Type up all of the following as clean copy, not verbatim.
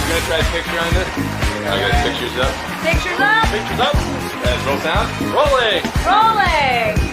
we're going to try a picture on this. I got pictures up. Pictures up. Pictures up. And roll sound. Rolling. Rolling.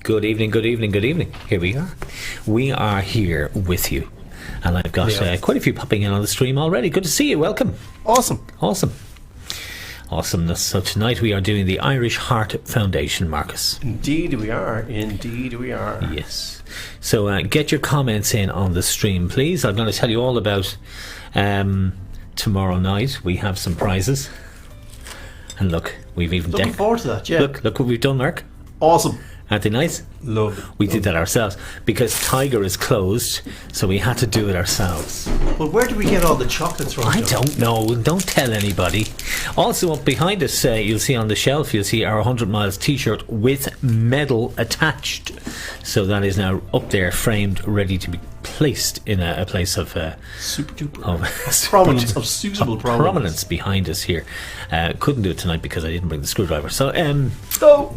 Good evening, good evening, good evening. Here we are. We are here with you. And I've got quite a few popping in on the stream already. Good to see you. Welcome. Awesome. Awesomeness. So tonight we are doing the Irish Heart Foundation, Marcus. Indeed we are. Yes. So get your comments in on the stream, please. I'm going to tell you all about tomorrow night. We have some prizes. And look, we've even... Looking forward to that, yeah. Look what we've done, Mark. Awesome. Aren't they nice? Lovely. We did that ourselves because Tiger is closed, so we had to do it ourselves. Well, where do we get all the chocolates from? I don't know. Don't tell anybody. Also, up behind us, you'll see on the shelf, you'll see our 100 Miles T-shirt with medal attached. So that is now up there, framed, ready to be placed in a place of super duper prominence, of suitable prominence behind us here. Couldn't do it tonight because I didn't bring the screwdriver. So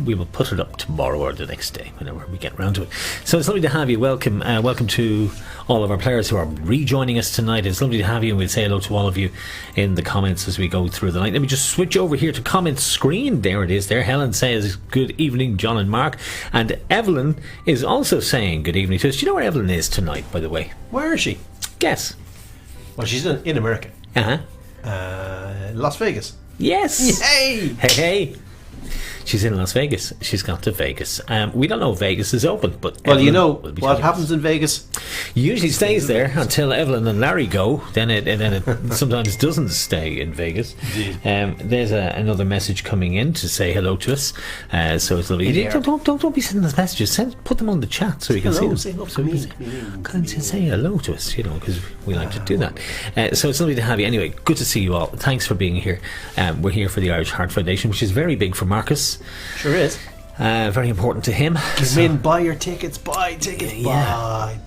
we will put it up tomorrow or the next day, whenever we get round to it. So it's lovely to have you. Welcome to all of our players who are rejoining us tonight. It's lovely to have you, and we'll say hello to all of you in the comments as we go through the night. Let me just switch over here to comment screen. There it is there. Helen says good evening, John and Mark, and Evelyn is also saying good evening to us. Do you know where Evelyn is tonight, by the way? Where is she? Guess. Well, she's in America. Las Vegas. Yes. Yay! Hey. She's in Las Vegas. She's gone to Vegas. We don't know if Vegas is open, but well, you know what happens in Vegas? Usually stays there until Evelyn and Larry go. Then it sometimes doesn't stay in Vegas. There's another message coming in to say hello to us. So it's lovely. Don't be sending those messages. Put them on the chat so we can see them. Say hello say hello to us, because we like to do that. So it's lovely to have you. Anyway, good to see you all. Thanks for being here. We're here for the Irish Heart Foundation, which is very big for Marcus. Sure is. Very important to him. Come in, buy your tickets, buy tickets, buy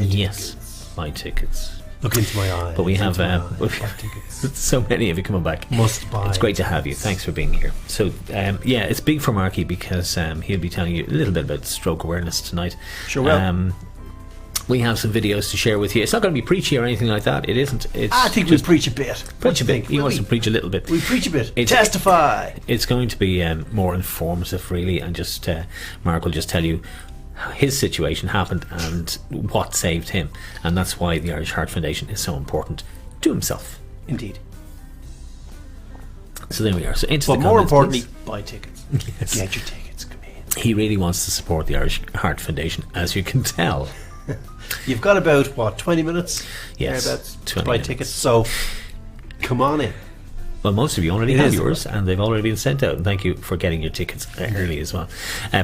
yes, tickets. Buy tickets. Look into my eyes. But we have tickets. So many of you coming back. Must buy. It's great to have you. Thanks for being here. So it's big for Marky because he'll be telling you a little bit about stroke awareness tonight. Sure will. We have some videos to share with you. It's not going to be preachy or anything like that. It isn't. I think we'll preach a bit. Preach a bit. He wants to preach a little bit. We preach a bit. Testify. It's going to be more informative, really, and just Mark will just tell you how his situation happened and what saved him, and that's why the Irish Heart Foundation is so important to himself. Indeed. So there we are. So into but the more comments, importantly, please. buy tickets. Yes. Get your tickets. Come in. He really wants to support the Irish Heart Foundation, as you can tell. You've got about 20 minutes? Yes, 20 to buy tickets, so come on in. Well, most of you already have yours, and they've already been sent out. And thank you for getting your tickets early as well.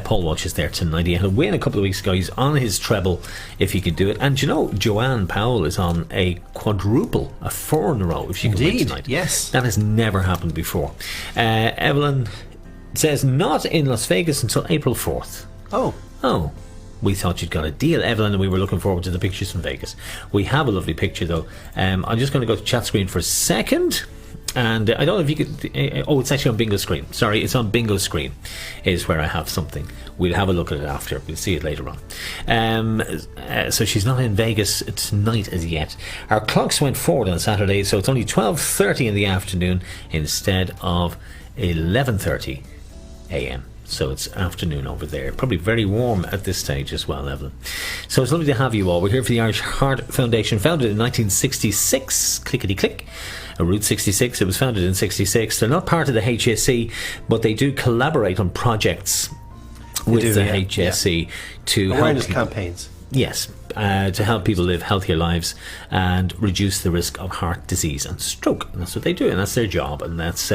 Paul Walsh is there tonight. He had a win a couple of weeks ago. He's on his treble if he could do it. And Joanne Powell is on a quadruple, a 4 in a row if she can win tonight. Yes. That has never happened before. Evelyn says not in Las Vegas until April 4th. Oh. We thought you'd got a deal, Evelyn, and we were looking forward to the pictures from Vegas. We have a lovely picture, though. I'm just going to go to chat screen for a second. And I don't know if you could... it's actually on bingo screen. Sorry, it's on bingo screen is where I have something. We'll have a look at it after. We'll see it later on. So she's not in Vegas tonight as yet. Our clocks went forward on Saturday, so it's only 12:30 in the afternoon instead of 11:30 a.m. So it's afternoon over there. Probably very warm at this stage as well, Evelyn. So it's lovely to have you all. We're here for the Irish Heart Foundation, founded in 1966. Clickety-click. Route 66. It was founded in 66. They're not part of the HSE, but they do collaborate on projects with the HSE to awareness help campaigns. Yes, to help people live healthier lives and reduce the risk of heart disease and stroke. And that's what they do, and that's their job, and that's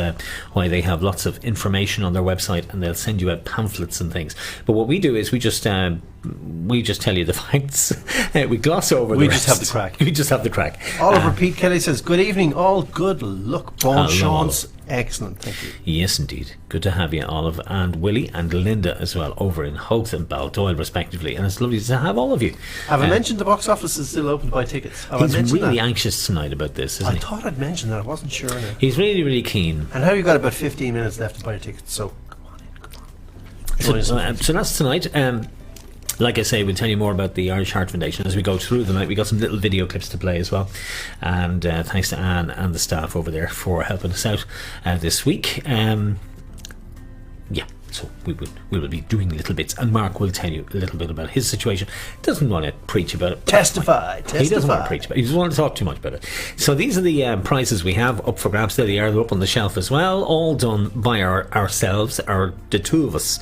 why they have lots of information on their website, and they'll send you out pamphlets and things. But what we do is we just tell you the facts. We gloss over the rest. We just have the crack. We just have the crack. Oliver Pete Kelly says, good evening, all. Good luck. Bon Hello, chance. Excellent, thank you. Yes, indeed. Good to have you, Olive, and Willie and Linda as well, over in Howth and Baldoyle, respectively. And it's lovely to have all of you. Have I mentioned the box office is still open to buy tickets? Have He's I mentioned really that? anxious tonight about this, isn't I he? thought I'd mentioned that. I wasn't sure now. He's really, really keen. And how you got about 15 minutes left to buy your tickets, so come on in, come on. So, Join us. so that's tonight. Like I say, we'll tell you more about the Irish Heart Foundation as we go through the night. We got some little video clips to play as well, and thanks to Anne and the staff over there for helping us out this week. Yeah, so we will be doing little bits, and Mark will tell you a little bit about his situation. Doesn't want to preach about it. Testify. He doesn't want to preach about it. He doesn't want to talk too much about it. So these are the prizes we have up for grabs. There they are. They're up on the shelf as well, all done by ourselves. The two of us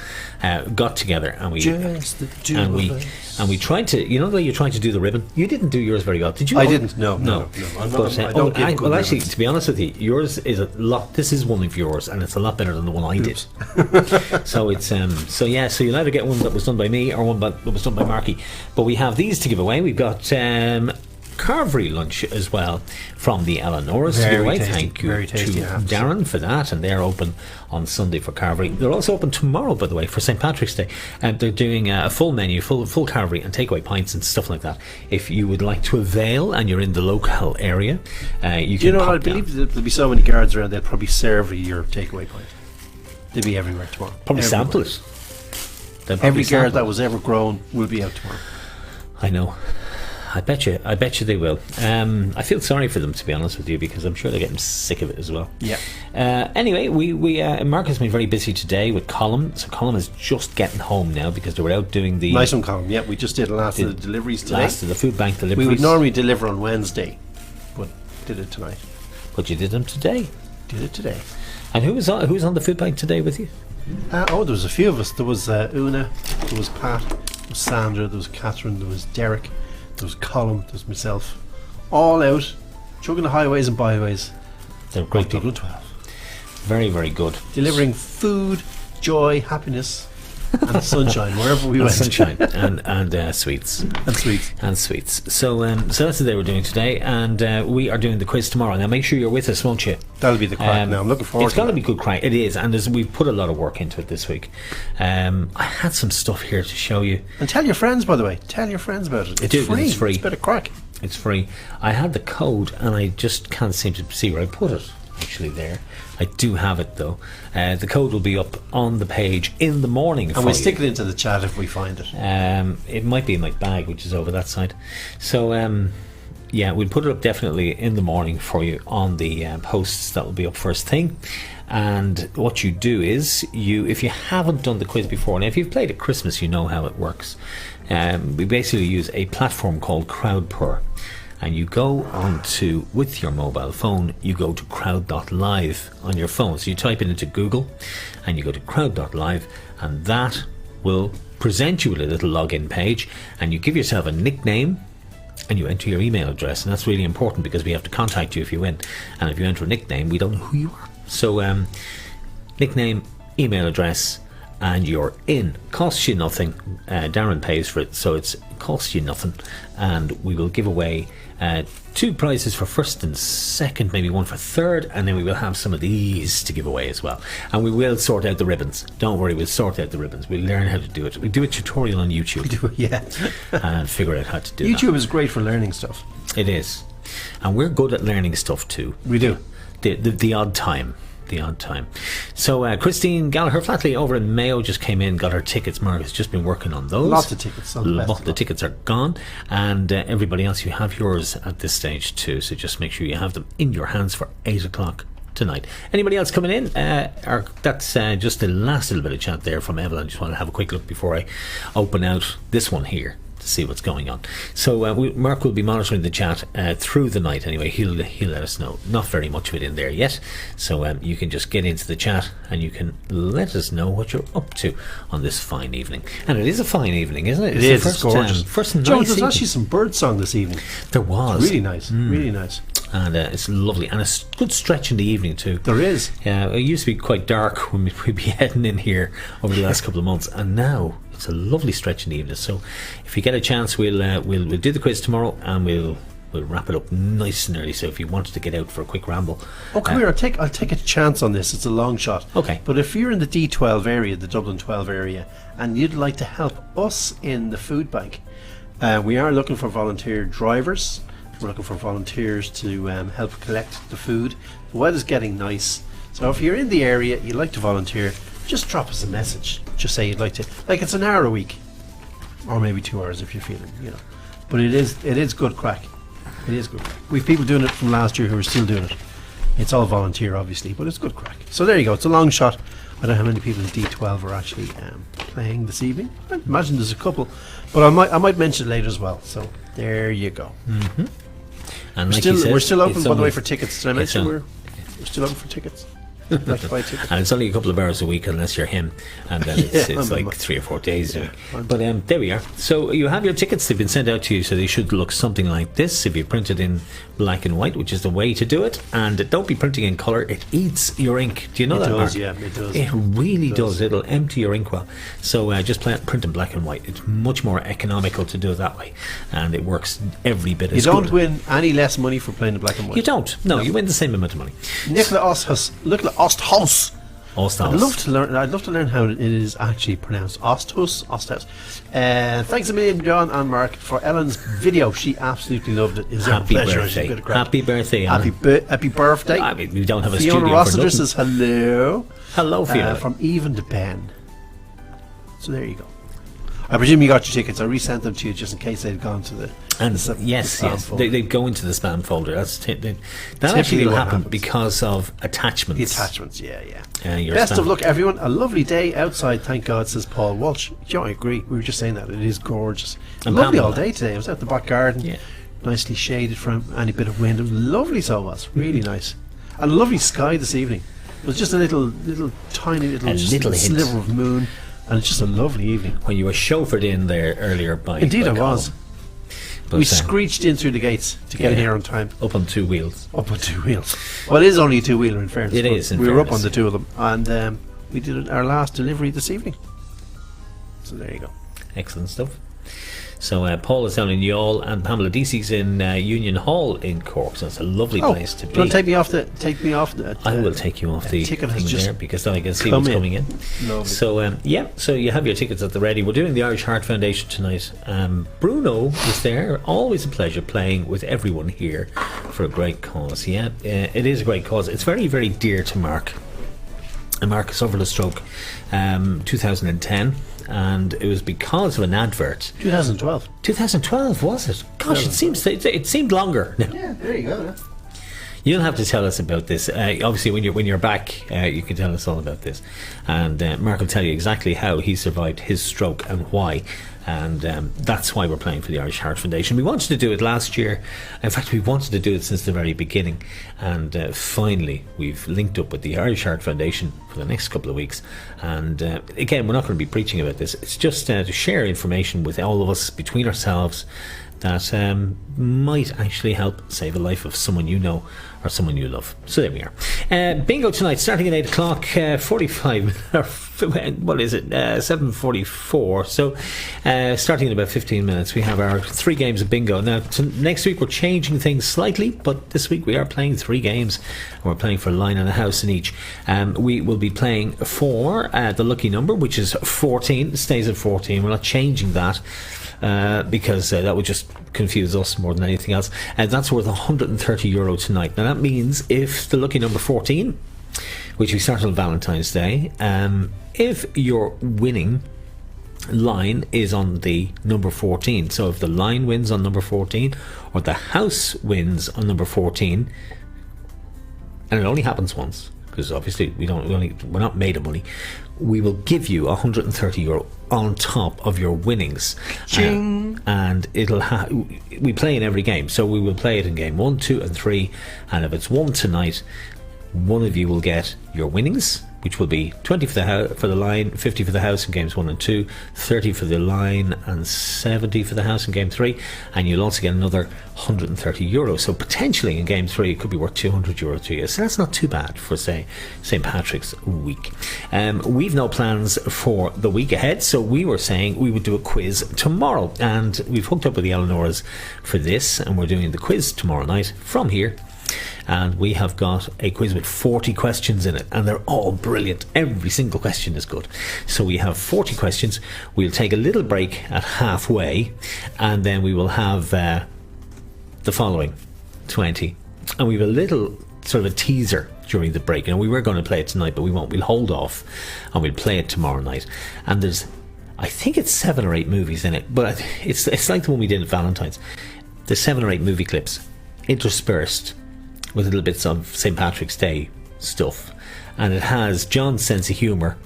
got together, and we Just the two and of we us. and we tried to. You know the way you tried to do the ribbon. You didn't do yours very well, did you? I didn't. No. I'm But, not, I don't give good well, actually, ribbons. to be honest with you, yours is a lot. This is one of yours, and it's a lot better than the one I did. So it's so you'll either get one that was done by me or one that was done by Marky. But we have these to give away. We've got Carvery lunch as well from the Eleanors to give Very away. tasty, Thank you very tasty, to I have to say. Darren for that, and they're open on Sunday for Carvery. They're also open tomorrow, by the way, for St. Patrick's Day, and they're doing a full menu, full Carvery and takeaway pints and stuff like that. If you would like to avail and you're in the local area, you can. You know, pop I down. believe there'll be so many guards around, they'll probably serve your takeaway pint. They'll be everywhere tomorrow. Probably Everywhere. sample it. They'll probably Every guard sample that it. was ever grown will be out tomorrow. I know. I bet you they will. I feel sorry for them, to be honest with you, because I'm sure they're getting sick of it as well. Yeah. Anyway, we Mark has been very busy today with Colin. So Colin is just getting home now because they were out doing the Nice one, Colin. Yeah, we just did the last of the deliveries today. last of the food bank deliveries. We would normally deliver on Wednesday, but did it tonight. But you did them today. Did it today. And who was on the food bank today with you? There was a few of us. There was Una, there was Pat, there was Sandra, there was Catherine, there was Derek, there was Colin, there was myself. All out, chugging the highways and byways. They're great of people. Dublin 12. Very, very good. Delivering food, joy, happiness, and sunshine wherever we And went. sunshine and sweets. And sweets. And sweets. So that's what they were doing today, and we are doing the quiz tomorrow. Now make sure you're with us, won't you? That'll be the crack now. I'm looking forward It's to got to that. be good crack. It is, and we've put a lot of work into it this week. I had some stuff here to show you. And tell your friends, by the way. Tell your friends about it. It's do, free. it's free. It's a bit of crack. It's free. I had the code, and I just can't seem to see where I put it. Actually, there. I do have it though. The code will be up on the page in the morning. And we'll stick it into the chat if we find it. It might be in my bag, which is over that side. So yeah, we'll put it up definitely in the morning for you on the posts that will be up first thing. And what you do is if you haven't done the quiz before, and if you've played at Christmas, you know how it works. We basically use a platform called Crowdpur. And you go onto, with your mobile phone, you go to crowd.live on your phone. So you type it into Google and you go to crowd.live, and that will present you with a little login page, and you give yourself a nickname and you enter your email address. And that's really important because we have to contact you if you win. And if you enter a nickname, we don't know who you are. So nickname, email address, and you're in. Costs you nothing. Darren pays for it, so it costs you nothing. And we will give away 2 prizes for first and second, maybe one for third, and then we will have some of these to give away as well. And we will sort out the ribbons. Don't worry, we'll sort out the ribbons. We'll learn how to do it. We'll do a tutorial on YouTube Yeah. and figure out how to do YouTube is great for learning stuff. that. It is. And we're good at learning stuff too. We do. The odd time. The odd time. So Christine Gallagher Flatley over in Mayo just came in, got her tickets. Mark has just been working on those. Lots of tickets. On the best of The luck. tickets are gone, and everybody else, you have yours at this stage too. So just make sure you have them in your hands for 8 o'clock tonight. Anybody else coming in? That's just the last little bit of chat there from Evelyn. Just want to have a quick look before I open out this one here. to see what's going on. So Mark will be monitoring the chat through the night anyway. He'll let us know. Not very much of it in there yet, so you can just get into the chat and you can let us know what you're up to on this fine evening. And it is a fine evening, isn't it? It is. It's gorgeous. First nice Joe, there's evening. actually some bird song this evening. There was. Really nice. Really nice. And it's lovely, and a good stretch in the evening too. There is. It used to be quite dark when we'd be heading in here over the last couple of months, and now it's a lovely stretch in the evening. So if you get a chance, we'll do the quiz tomorrow, and we'll wrap it up nice and early. So if you wanted to get out for a quick ramble, come here. I'll take a chance on this. It's a long shot. Okay. But if you're in the D12 area, the Dublin 12 area, and you'd like to help us in the food bank, we are looking for volunteer drivers. We're looking for volunteers to help collect the food. The weather's getting nice, so if you're in the area, you'd like to volunteer, just drop us a message. Just say you'd like to. Like, it's an hour a week, or maybe 2 hours if you're feeling, But it is good crack. It is good crack. We've people doing it from last year who are still doing it. It's all volunteer, obviously, but it's good crack. So there you go. It's a long shot. I don't know how many people in D12 are actually playing this evening. I imagine there's a couple, but I might mention it later as well. So there you go. Mm-hmm. And we're still open, by the way, for tickets. Did I mention we're still open for tickets? Like to buy tickets. And it's only a couple of hours a week unless you're him, and then it's like 3 or 4 days a week. But there we are. So you have your tickets. They've been sent out to you, so they should look something like this if you print it in black and white, which is the way to do it. And don't be printing in colour. It eats your ink. Do you know that, Mark? Yeah, it does. It really does. It'll empty your inkwell. So just print in black and white. It's much more economical to do it that way, and it works every bit as good. You don't win any less money for playing in black and white. You don't. No, you win the same amount of money. Nicola Osthaus. Osthaus. I'd love to learn how it is actually pronounced. Osthaus. Thanks a million, John and Mark, for Ellen's video. She absolutely loved it. Happy birthday. Happy birthday, Ellen. Happy birthday. I mean, we don't have a Fiona studio Rossiter for nothing. says hello. Hello, Fiona. From Even to Ben. So there you go. I presume you got your tickets. I resent them to you just in case they'd gone to the. And yes, they go into the spam folder. That actually will happen because of attachments. The attachments, yeah. Best of luck, everyone. A lovely day outside, thank God, says Paul Walsh. Yeah, I agree. We were just saying that. It is gorgeous. And lovely all day today. I was out the back garden, nicely shaded from any bit of wind. It was lovely, so it was. Really nice. And a lovely sky this evening. It was just a tiny sliver of moon. And it's just a lovely evening. When you were chauffeured in there earlier by... Indeed by I was. But we screeched in through the gates to get here on time. Up on 2 wheels. Up on 2 wheels. Well, it is only a 2-wheeler in fairness. It is, we were up on the 2 of them. And we did our last delivery this evening. So there you go. Excellent stuff. So Paul is down in Youghal and Pamela Deasy's in Union Hall in Cork. So it's a lovely place to be. Do you want to take me off the I will take you off the ticket thing just there because then I can see what's coming in. Lovely. So so you have your tickets at the ready. We're doing the Irish Heart Foundation tonight. Bruno is there. Always a pleasure playing with everyone here for a great cause. Yeah, it is a great cause. It's very, very dear to Mark. And Mark suffered a stroke 2010. And it was because of an advert. 2012. 2012, was it? Gosh, it seemed longer. Yeah, there you go. You'll have to tell us about this. Obviously, when you're back, you can tell us all about this. And Mark will tell you exactly how he survived his stroke and why. And that's why we're playing for the Irish Heart Foundation. We wanted to do it last year. In fact, we wanted to do it since the very beginning. And finally, we've linked up with the Irish Heart Foundation for the next couple of weeks. And again, we're not going to be preaching about this. It's just to share information with all of us between ourselves that might actually help save a life of someone you know or someone you love. So there we are. Bingo tonight, starting at 8 o'clock, 45, what is it, 7:44. So starting in about 15 minutes, we have our 3 games of bingo. Now, next week we're changing things slightly, but this week we are playing 3 games. And we're playing for a line and a house in each. We will be playing for the lucky number, which is 14. It stays at 14. We're not changing that. Because that would just confuse us more than anything else, and that's worth €130 tonight. Now that means if the lucky number 14, which we start on Valentine's Day, if your winning line is on the number 14, so if the line wins on number 14 or the house wins on number 14, and it only happens once, because obviously we're not made of money, we will give you €130 on top of your winnings. And we play in every game, so we will play it in game 1, 2 and 3, and if it's won tonight, one of you will get your winnings, which will be 20 for the line, 50 for the house in games 1 and 2, 30 for the line and 70 for the house in game 3, and you'll also get another €130. So potentially in game 3 it could be worth €200 to you. So that's not too bad for, say, St. Patrick's week. We've no plans for the week ahead, so we were saying we would do a quiz tomorrow, and we've hooked up with the Eleanoras for this, and we're doing the quiz tomorrow night from here. And we have got a quiz with 40 questions in it, and they're all brilliant. Every single question is good. So we have 40 questions. We'll take a little break at halfway, and then we will have the following 20. And we have a little sort of a teaser during the break. We were going to play it tonight, but we won't. We'll hold off, and we'll play it tomorrow night. And I think it's 7 or 8 movies in it, but it's like the one we did at Valentine's. There's 7 or 8 movie clips interspersed with little bits of St. Patrick's Day stuff, and it has John's sense of humour,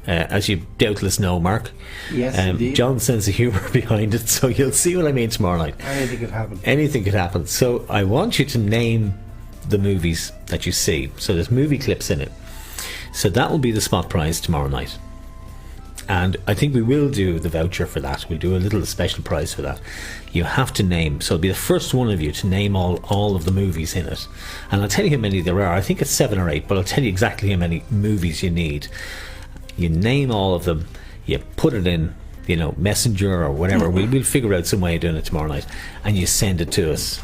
as you doubtless know, Mark. Yes, indeed. John's sense of humour behind it, so you'll see what I mean tomorrow night. Anything could happen. So I want you to name the movies that you see. So there's movie clips in it, so that will be the spot prize tomorrow night. And I think we will do the voucher for that. We'll do a little special prize for that. You have to name, so it'll be the first one of you to name all of the movies in it. And I'll tell you how many there are. I think it's 7 or 8, but I'll tell you exactly how many movies you need. You name all of them, you put it in, Messenger or whatever. We'll figure out some way of doing it tomorrow night, and you send it to us.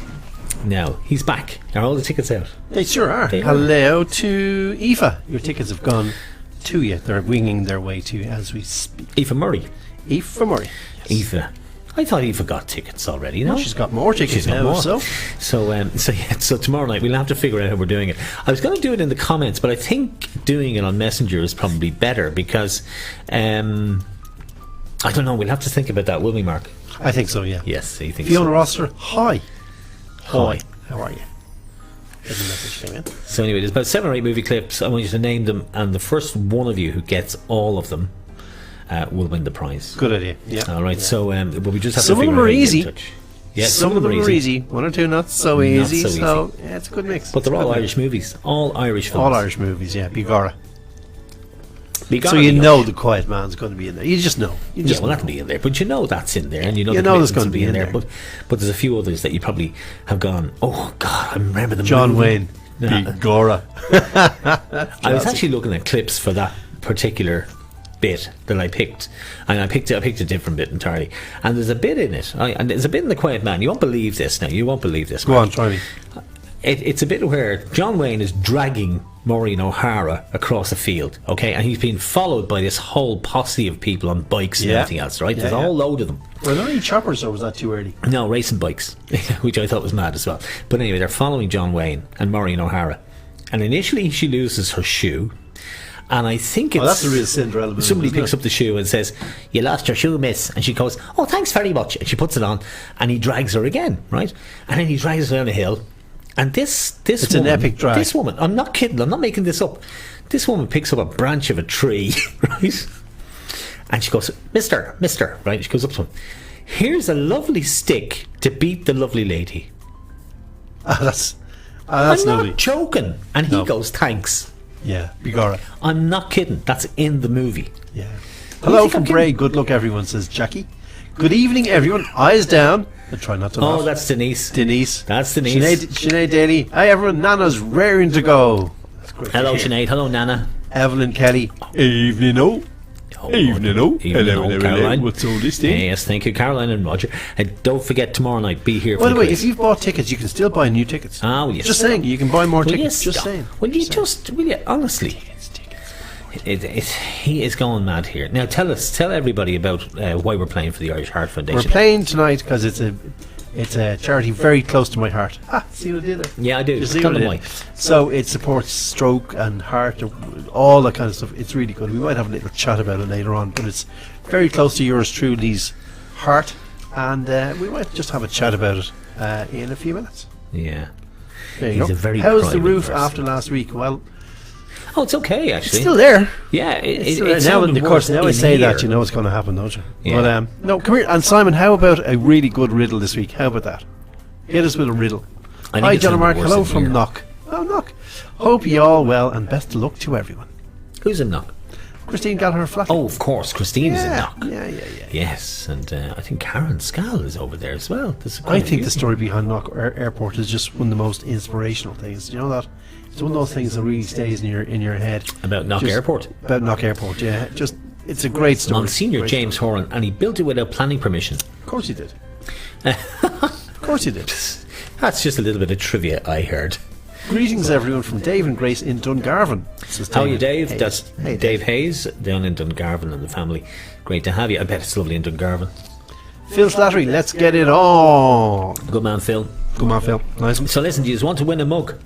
Now, he's back. Are all the tickets out? They sure are. Hello to Aoife. Your tickets have gone to you. They're winging their way to you as we speak. Aoife Murray. Yes. Aoife. I thought Aoife got tickets already. No, she's got more tickets now. So tomorrow night we'll have to figure out how we're doing it. I was going to do it in the comments, but I think doing it on Messenger is probably better because I don't know. We'll have to think about that, will we, Mark? I think so. Yeah. Yes, I think Fiona so. Roster. Hi. How are you? There's a message came in. So anyway, there's about 7 or 8 movie clips. I want you to name them, and the first one of you who gets all of them will win the prize. Good idea. Yeah. All right. Yeah. So, but we just have some to figure of them out are how to get easy. in touch. Yeah, some of them are easy. 1 or 2 not so easy. So yeah, it's a good mix. But they're all Irish movies. All Irish films. All Irish movies. Yeah. Bigora. So the Quiet Man's going to be in there. You just know. That'll be in there. But that's in there, and you know there's going to be in there. But there's a few others that you probably have gone, oh God, I remember them. John Wayne. Bigora. I was actually looking at clips for that particular bit that I picked, and I picked a different bit entirely. And there's a bit in it, and there's a bit in The Quiet Man. You won't believe this. Now you won't believe this. Go on, try me. It's a bit where John Wayne is dragging Maureen O'Hara across a field, okay, and he's being followed by this whole posse of people on bikes and everything else, right? There's a whole load of them. Were there any choppers, or was that too early? No, racing bikes, which I thought was mad as well. But anyway, they're following John Wayne and Maureen O'Hara, and initially she loses her shoe, and I think it's... that's the real Cinderella movie. Somebody picks up the shoe and says, "You lost your shoe, miss," and she goes, "Oh, thanks very much," and she puts it on, and he drags her again, right? And then he drags her down a hill. And this it's woman, an epic drag. This woman, I'm not kidding, I'm not making this up. This woman picks up a branch of a tree, right? And she goes, Mister, right? She goes up to him. "Here's a lovely stick to beat the lovely lady." That's I'm lovely. not joking. And he goes, "Thanks." Yeah, Bigora. I'm not kidding. That's in the movie. Yeah. Hello from Bray. Good luck, everyone, says Jackie. Good evening, everyone. Eyes down. I try not to laugh. Oh, that's Denise. That's Denise. Sinead Daly. Hi, everyone. Nana's raring to go. That's great. Hello, Sinead. Hello, Nana. Evelyn Kelly. Evening, Hello, Caroline. What's all this thing? Yes, thank you, Caroline and Roger. And don't forget, tomorrow night, be here for the quiz. If you've bought tickets, you can still buy new tickets. Oh, yes. Just saying, you can buy more tickets. Just saying. Will you honestly? He is going mad here. Now tell everybody about why we're playing for the Irish Heart Foundation. We're playing tonight because it's a charity very close to my heart. See what I did there? Yeah, I do. Tell them why. So it supports stroke and heart, all that kind of stuff. It's really good. We might have a little chat about it later on, but it's very close to yours truly's heart, and we might just have a chat about it in a few minutes. Yeah. There you go. How's the roof after last week? Well, Oh, it's okay It's actually. still there. Yeah, It's still it's there. Now, sounding of course, worse now I in say here. that, you know what's going to happen, don't you? Yeah. But no, come here. And Simon, how about a really good riddle this week? How about that? Hit us with a riddle. I think Hi, it's John and Mark. sounding worse Hello in from here. Knock. Oh, Knock. Hope you all well, and best of luck to everyone. Who's in Knock? Christine Gallagher flat. Oh, of course, Christine's in yeah, Knock. yeah. Yes, and I think Karen Scal is over there as well. There's quite I a think few. the story behind Knock Airport is just one of the most inspirational things. You know that? It's one of those things that really stays in your head. About Knock Just Airport. About Knock Airport, yeah. Just it's a great story. Monsignor Great James Horan, and he built it without planning permission. story. Of course he did. Of course he did. That's just a little bit of trivia I heard. Greetings, everyone, from Dave and Grace in Dungarvan. says How are you, Dave? Hayes. That's Hey, Dave Hayes down in Dungarvan and the family. Great to have you. I bet it's lovely in Dungarvan. Phil Slattery, let's get it on. Good man, Phil. Come on, Phil. Nice one. So listen, do you just want to win a mug?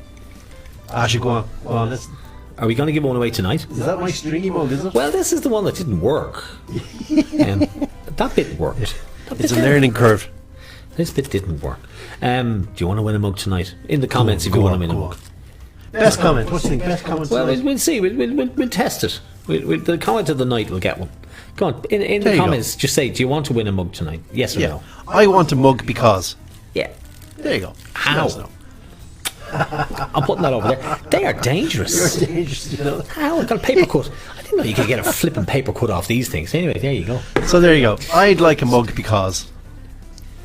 Ashley, go on. Go on, listen. Are we going to give one away tonight? Is that my stringy mug, is it? Well, this is the one that didn't work. That bit worked. That It's a bit- learning curve. This bit didn't work. Do you want to win a mug tonight? In the comments if you want to win a mug. Best comment. What do you think? Best comment Well, tonight? we'll see. We'll test it. The comment of the night will get one. Go on. In There the you go. comments, just say, do you want to win a mug tonight? Yes or Yeah. no? I want a mug because. Yeah. There you go. How? Let us know. I'm putting that over there. They are dangerous. You're dangerous, you know. How? I got a paper cut. I didn't know you could get a flipping paper cut off these things. Anyway, there you go. So there you go. I'd like a mug because.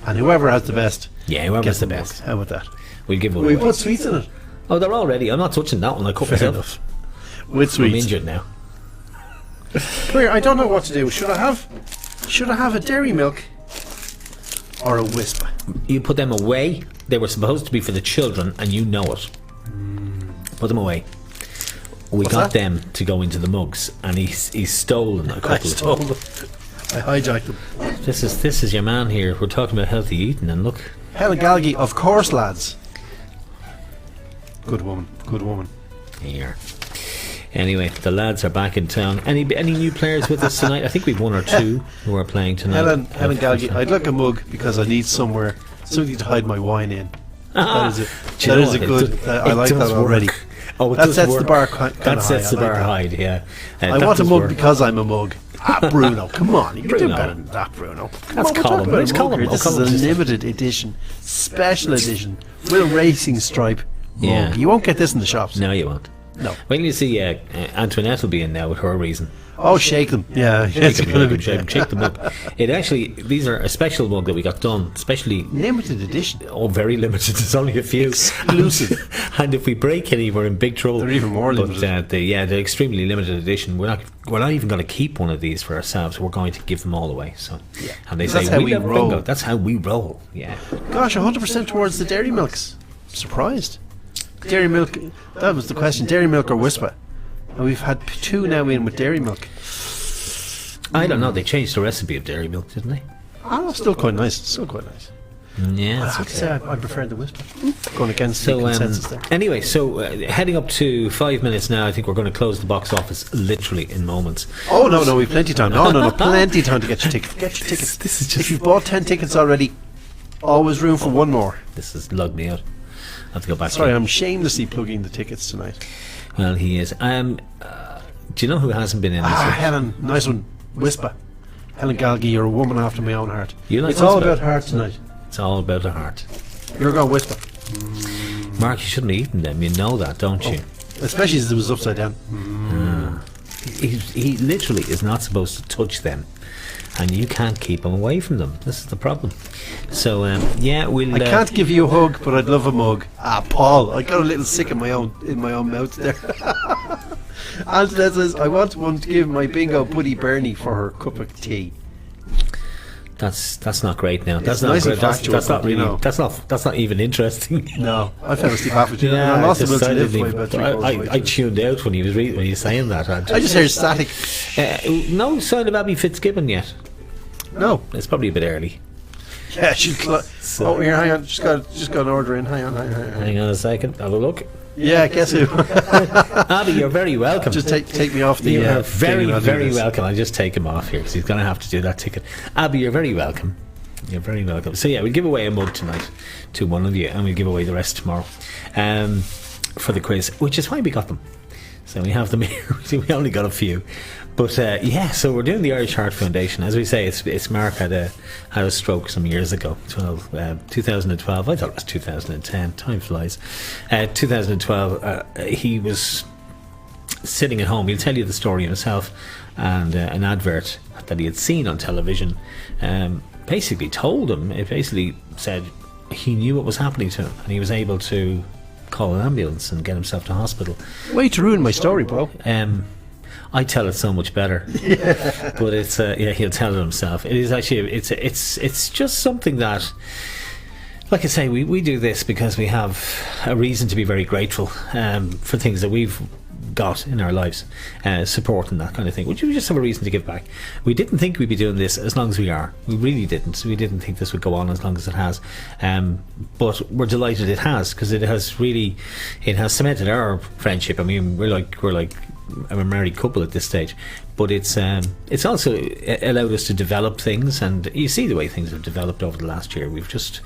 And whoever has the best. Yeah, whoever's gets the mug. best. How about that? We'll give one We away. put sweets in it. Oh, they're all ready. I'm not touching that one. I cut Fair myself. enough. With I'm sweets. injured now. Come here, I don't know what to do. Should I have a dairy milk or a wisp? You put them away. They were supposed to be for the children, and you know it. Put them away. We What's got that? them to go into the mugs, and he's stolen a couple I of stole them. I hijacked them. This is your man here. We're talking about healthy eating, and look, Helen Galgi, of course, lads. Good woman. Good woman. here. Anyway, the lads are back in town. Any new players with us tonight? I think we've one or two who are playing tonight. Helen Galgi, I'd like a mug because I need something to hide my wine in. That is a, Do you that know is a what? good. It I like does that already. work. Oh, it That does sets the work. bar kinda That high. sets the I like bar that. high. Yeah. I that want a does mug work. because I'm a mug. Bruno, come on, you can do Bruno. better than that, Bruno. Come That's on, we're Colin. talking about It's a mug Colin. here. Oh, This Colin is just- a limited edition, special edition, with a racing stripe mug. Yeah. You won't get this in the shops. No, you won't. No. Wait till you see Antoinette will be in now with her reason. Oh, shake them. Yeah, it's Shake gonna them, be shake them up. It actually, these are a special mug that we got done, especially. limited edition. Oh, very limited. There's only a few. Exclusive. And if we break any, we're in big trouble. They're even more But, limited. they're extremely limited edition. We're not even going to keep one of these for ourselves. We're going to give them all away. So, Yeah. and they That's say how we we love roll. bingo. That's how we roll. Yeah. Gosh, 100% towards the dairy milks. Surprised. Dairy milk. That was the question. Dairy milk or Whisper? And we've had two now in with dairy milk. I don't know. They changed the recipe of dairy milk, didn't they? Oh, still quite nice. Still quite nice. Yeah. I it's have to okay. say I prefer the Whisper. Going against So the consensus there. anyway, heading up to 5 minutes now. I think we're going to close the box office literally in moments. Oh, no, we've plenty of time. No, plenty of time to get your tickets. Get your tickets. This is just- If you've bought 10 tickets already, always room for one more. This has lugged me out. I have to go back. Sorry, to I'm shamelessly plugging the tickets tonight. Well, he is. Do you know who hasn't been in this? Ah, week? Helen, nice one. Whisper. Helen Galgi, you're a woman after my own heart. You like it's all Whisper? about heart tonight. It's all about the heart. You're going Whisper. Mark, you shouldn't have eaten them. You know that, don't you? Especially as it was upside down. He literally is not supposed to touch them, and you can't keep him away from them. This is the problem. So yeah, we'll. I can't give you a hug, but I'd love a mug. Ah, Paul, I got a little sick in my own mouth there. Antoinette says, I want one to give my bingo buddy Bernie for her cup of tea. That's not great. Now that's It's not nice and great. That's factual, not but, you really. know. That's not even interesting. No, I fell asleep half a tune. I lost the will to live by about 3 quarters of the way I through. tuned out when he was saying that. I just heard static. No sign of Abby Fitzgibbon yet. No. It's probably a bit early. Yeah, she's. Oh, here, hang on. Just got an order in. Hang on. Hang on a second. Have a look. Yeah, guess who? Abby, you're very welcome. Just take me off the. You are thing and I'll do very this. welcome. I'll just take him off here because he's going to have to do that ticket. Abby, you're very welcome. You're very welcome. So yeah, we'll give away a mug tonight to one of you, and we'll give away the rest tomorrow for the quiz, which is why we got them. So we have them here. We only got a few. But so we're doing the Irish Heart Foundation. As we say, it's Mark had a stroke some years ago, 2012. I thought it was 2010. Time flies. 2012, he was sitting at home. He'll tell you the story himself. And an advert that he had seen on television basically told him, it basically said he knew what was happening to him, and he was able to call an ambulance and get himself to hospital. Way to ruin my story, bro. I tell it so much better, but it's he'll tell it himself. It is actually it's just something that, like I say, we do this because we have a reason to be very grateful for things that we've got in our lives, support and that kind of thing, which we just have a reason to give back. We didn't think we'd be doing this as long as we are. We really didn't. We didn't think this would go on as long as it has, but we're delighted it has, because it has cemented our friendship. I mean, we're like a married couple at this stage, but it's also allowed us to develop things, and you see the way things have developed over the last year. We've just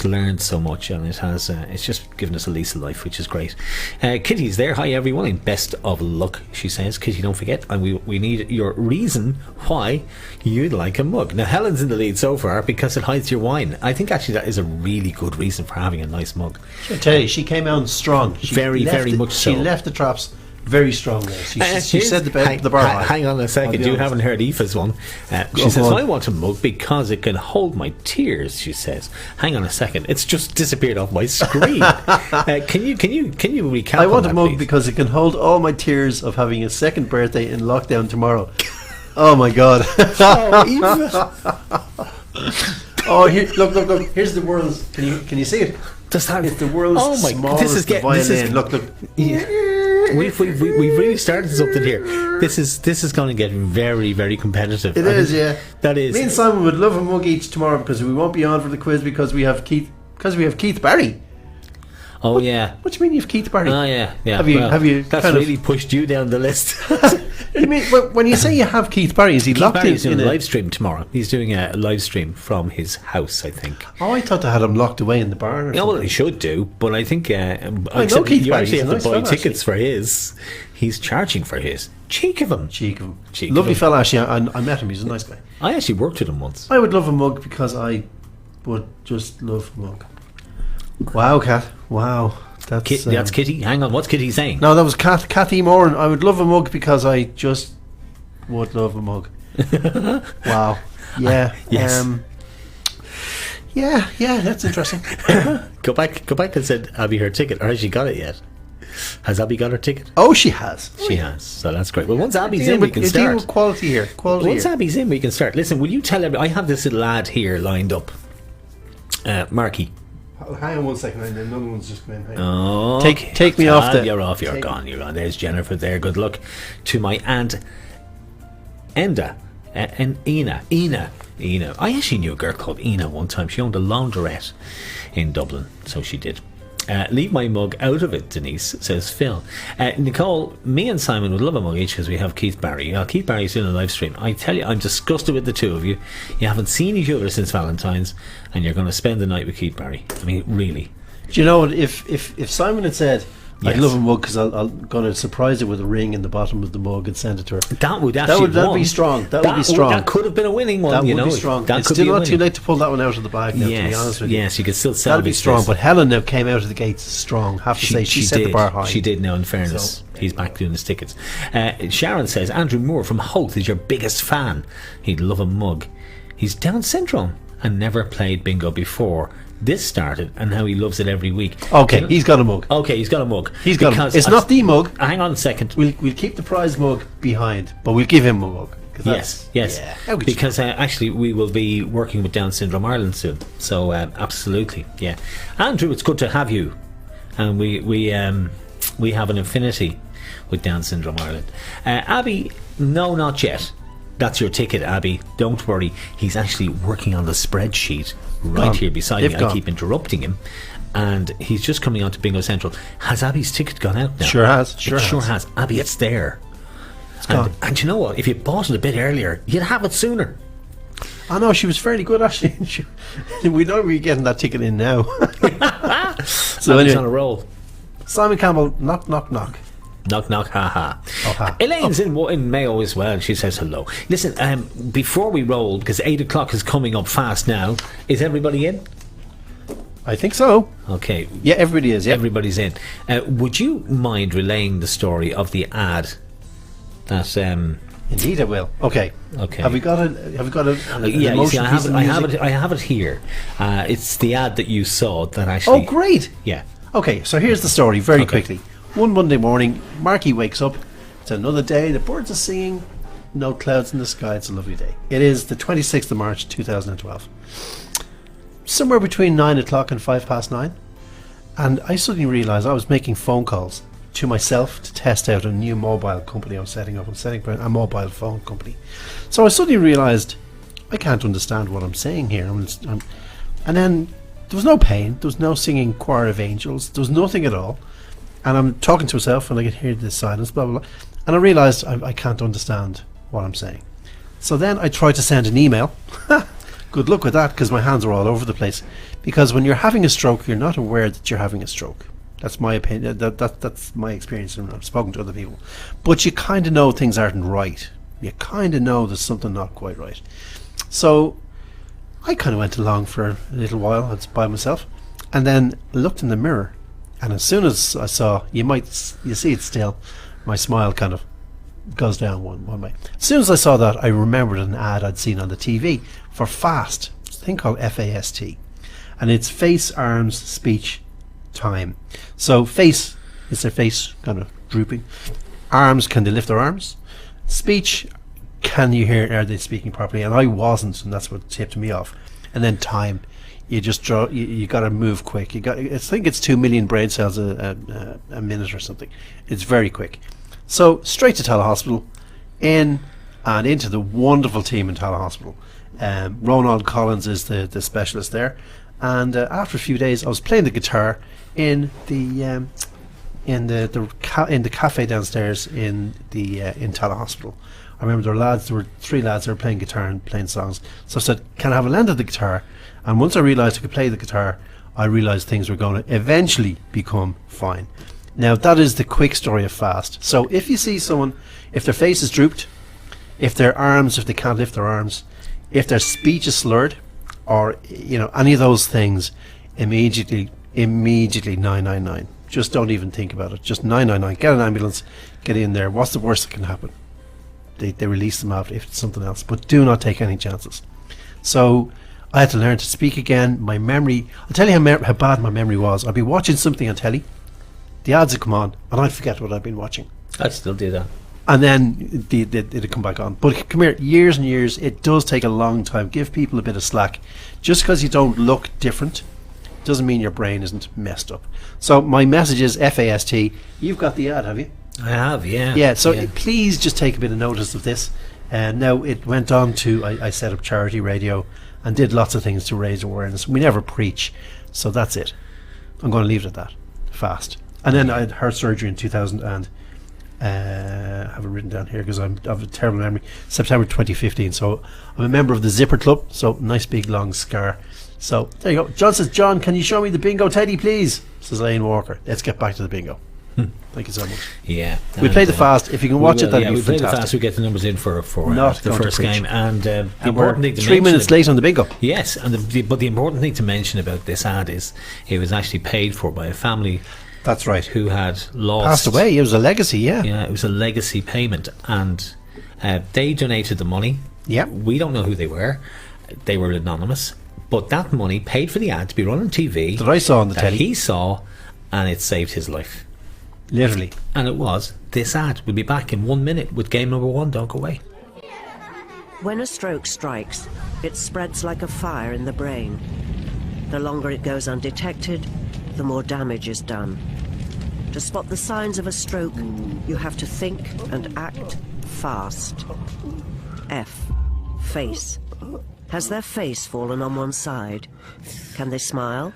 learned so much, and it's just given us a lease of life, which is great. Kitty's there. Hi everyone, and best of luck, she says. Kitty, don't forget, and we need your reason why you'd like a mug. Now Helen's in the lead so far because it hides your wine. I think actually that is a really good reason for having a nice mug. I tell you, she came out strong. Very much so. She left the traps very strong there. She said the bar high. Hang on a second, you haven't heard Aoife's one. She says, I want a mug because it can hold my tears, she says. Hang on a second, it's just disappeared off my screen. Can you recap? I want a mug because it can hold all my tears of having a second birthday in lockdown tomorrow. Oh my god. Oh, here, look, here's the world's, can you see it? It's the world's smallest violin. Look. Yeah. We've really started something here. This is going to get very, very competitive. It is, yeah. That is. Me and Simon would love a mug each tomorrow because we won't be on for the quiz because we have Keith Barry. Oh yeah. What do you mean you have Keith Barry? Oh yeah. Have you? That's really pushed you down the list. I mean, when you say you have Keith Barry, is he locked in? He's doing a live stream tomorrow. He's doing a live stream from his house, I think. Oh, I thought they had him locked away in the barn. Or well, he should do, but I think I know Keith you Barry. actually have to Nice buy fella, tickets for his. He's charging for his. Cheek of him. Lovely fella, actually. I met him. He's a nice guy. I actually worked with him once. I would love a mug because I would just love a mug. Wow, Kat. Wow. That's Kitty. Hang on, what's Kitty saying? No, that was Kathy Moran. I would love a mug because I just would love a mug. Wow. Yeah. Yes. Yeah, that's interesting. Go back and send Abby her ticket. Or has she got it yet? Has Abby got her ticket? Oh, she has. She has. So that's great. Well, once Abby's in, we can start. You're dealing with quality here. Once Abby's in, we can start. Listen, will you tell everybody? I have this little lad here lined up. Marky. Hang on one second, and then another one's just come in. Oh, take me off the. You're off. You're gone. There's Jennifer there. Good luck to my aunt Enda and Ina. I actually knew a girl called Ina one time. She owned a laundrette in Dublin, so she did. Leave my mug out of it, Denise, says Phil. Nicole, me and Simon would love a mug each because we have Keith Barry. Keith Barry's doing a live stream. I tell you, I'm disgusted with the two of you. You haven't seen each other since Valentine's, and you're going to spend the night with Keith Barry. I mean, really. Do you know what? If Simon had said, I'd love a mug because I'm going to surprise her with a ring in the bottom of the mug and send it to her. That would be strong. That would be strong. That could have been a winning one. That would be strong. It's still not too late to pull that one out of the bag now, to be honest with you. Yes, you could still sell it. That'd be strong, but Helen now came out of the gates strong. Have to say, she set the bar high. She did now, in fairness. He's back doing his tickets. Sharon says, Andrew Moore from Holt is your biggest fan. He'd love a mug. He's Down syndrome and never played bingo before this started, and how he loves it every week. Okay, he's got a mug. He's got a mug. It's not the mug. Hang on a second. We'll keep the prize mug behind, but we'll give him a mug. Yes. Yeah. Because actually we will be working with Down Syndrome Ireland soon. So absolutely, yeah. Andrew, it's good to have you, and we have an affinity with Down Syndrome Ireland. Abby, no, not yet. That's your ticket, Abby. Don't worry. He's actually working on the spreadsheet right here beside me. I keep interrupting him, and he's just coming on to Bingo Central. Has Abby's ticket gone out now? Sure has. Sure has. Abby, it's there. It's gone. And you know what? If you bought it a bit earlier, you'd have it sooner. I know, she was fairly good actually. We know we're getting that ticket in now. So anyway, on a roll. Simon Campbell, knock. Knock, knock, ha ha. Oh, ha. Elaine's in Mayo as well. She says hello. Listen, before we roll, because 8 o'clock is coming up fast now, is everybody in? I think so. Okay. Yeah, everybody is. Yeah. Everybody's in. Would you mind relaying the story of the ad that... Indeed, I will. Okay. Okay. Have we got an yeah, you see, emotional I piece of have music? it. I have it here. It's the ad that you saw that actually... Oh, great. Yeah. Okay, so here's the story very Okay. quickly. One Monday morning, Marky wakes up. It's another day. The birds are singing. No clouds in the sky. It's a lovely day. It is the 26th of March, 2012. Somewhere between 9 o'clock and 9:05. And I suddenly realised I was making phone calls to myself to test out a new mobile company I was setting up. I'm setting up a mobile phone company. So I suddenly realised I can't understand what I'm saying here. And then there was no pain. There was no singing choir of angels. There was nothing at all. And I'm talking to myself and I can hear this silence, blah, blah, blah. And I realised I can't understand what I'm saying. So then I tried to send an email. Good luck with that, because my hands are all over the place. Because when you're having a stroke, you're not aware that you're having a stroke. That's my opinion. That's my experience, and I've spoken to other people. But you kind of know things aren't right. You kind of know there's something not quite right. So I kind of went along for a little while. I was by myself, and then looked in the mirror. And as soon as I saw, you see it still, my smile kind of goes down one way. As soon as I saw that, I remembered an ad I'd seen on the TV for FAST, it's a thing called FAST, and it's face, arms, speech, time. So face is their face kind of drooping. Arms, can they lift their arms? Speech, can you hear, are they speaking properly? And I wasn't, and that's what tipped me off. And then time. You just draw. You got to move quick. I think it's 2 million brain cells a minute or something. It's very quick. So straight to telehospital, into the wonderful team in telehospital. Ronald Collins is the specialist there, and after a few days, I was playing the guitar in the cafe downstairs in telehospital. I remember there were 3 lads that were playing guitar and playing songs. So I said, "Can I have a lend of the guitar?" And once I realised I could play the guitar, I realised things were going to eventually become fine. Now that is the quick story of FAST. So if you see someone, if their face is drooped, if their arms, if they can't lift their arms, if their speech is slurred, or any of those things, immediately 999. Just don't even think about it. Just 999. Get an ambulance, get in there. What's the worst that can happen? They release them out if it's something else, but do not take any chances. So I had to learn to speak again. My memory, I'll tell you how bad my memory was. I'd be watching something on telly, the ads would come on, and I'd forget what I'd been watching. I still do that. And then it'd come back on. But come here, years and years, it does take a long time. Give people a bit of slack. Just because you don't look different doesn't mean your brain isn't messed up. So my message is FAST. You've got the ad, have you? I have, yeah. Yeah, so please just take a bit of notice of this. And now it went on to, I set up charity radio and did lots of things to raise awareness. We never preach, so that's it. I'm going to leave it at that. FAST. And then I had heart surgery in 2000 and I have it written down here because I have a terrible memory. September 2015. So I'm a member of the Zipper Club. So nice big long scar. So there you go. John says, "John, can you show me the bingo teddy, please?" Says Ian Walker. Let's get back to the bingo. Thank you so much. Yeah, we play the fast. If you can watch it, that'd be we play fantastic. the fast. We get the numbers in for Not the going to first preach. game, and the And important we're thing to 3 minutes mention, late on the bingo. yes, and but the important thing to mention about this ad is it was actually paid for by a family That's right. who had lost, Passed away. It was a legacy. Yeah. Yeah, it was a legacy payment, and they donated the money. Yeah. We don't know who they were. They were anonymous, but that money paid for the ad to be run on TV That I saw on the that telly. he saw, and it saved his life. Literally. And it was this ad. We'll be back in 1 minute with game number 1. Don't go away. When a stroke strikes, it spreads like a fire in the brain. The longer it goes undetected, the more damage is done. To spot the signs of a stroke, you have to think and act fast. F. Face. Has their face fallen on one side? Can they smile?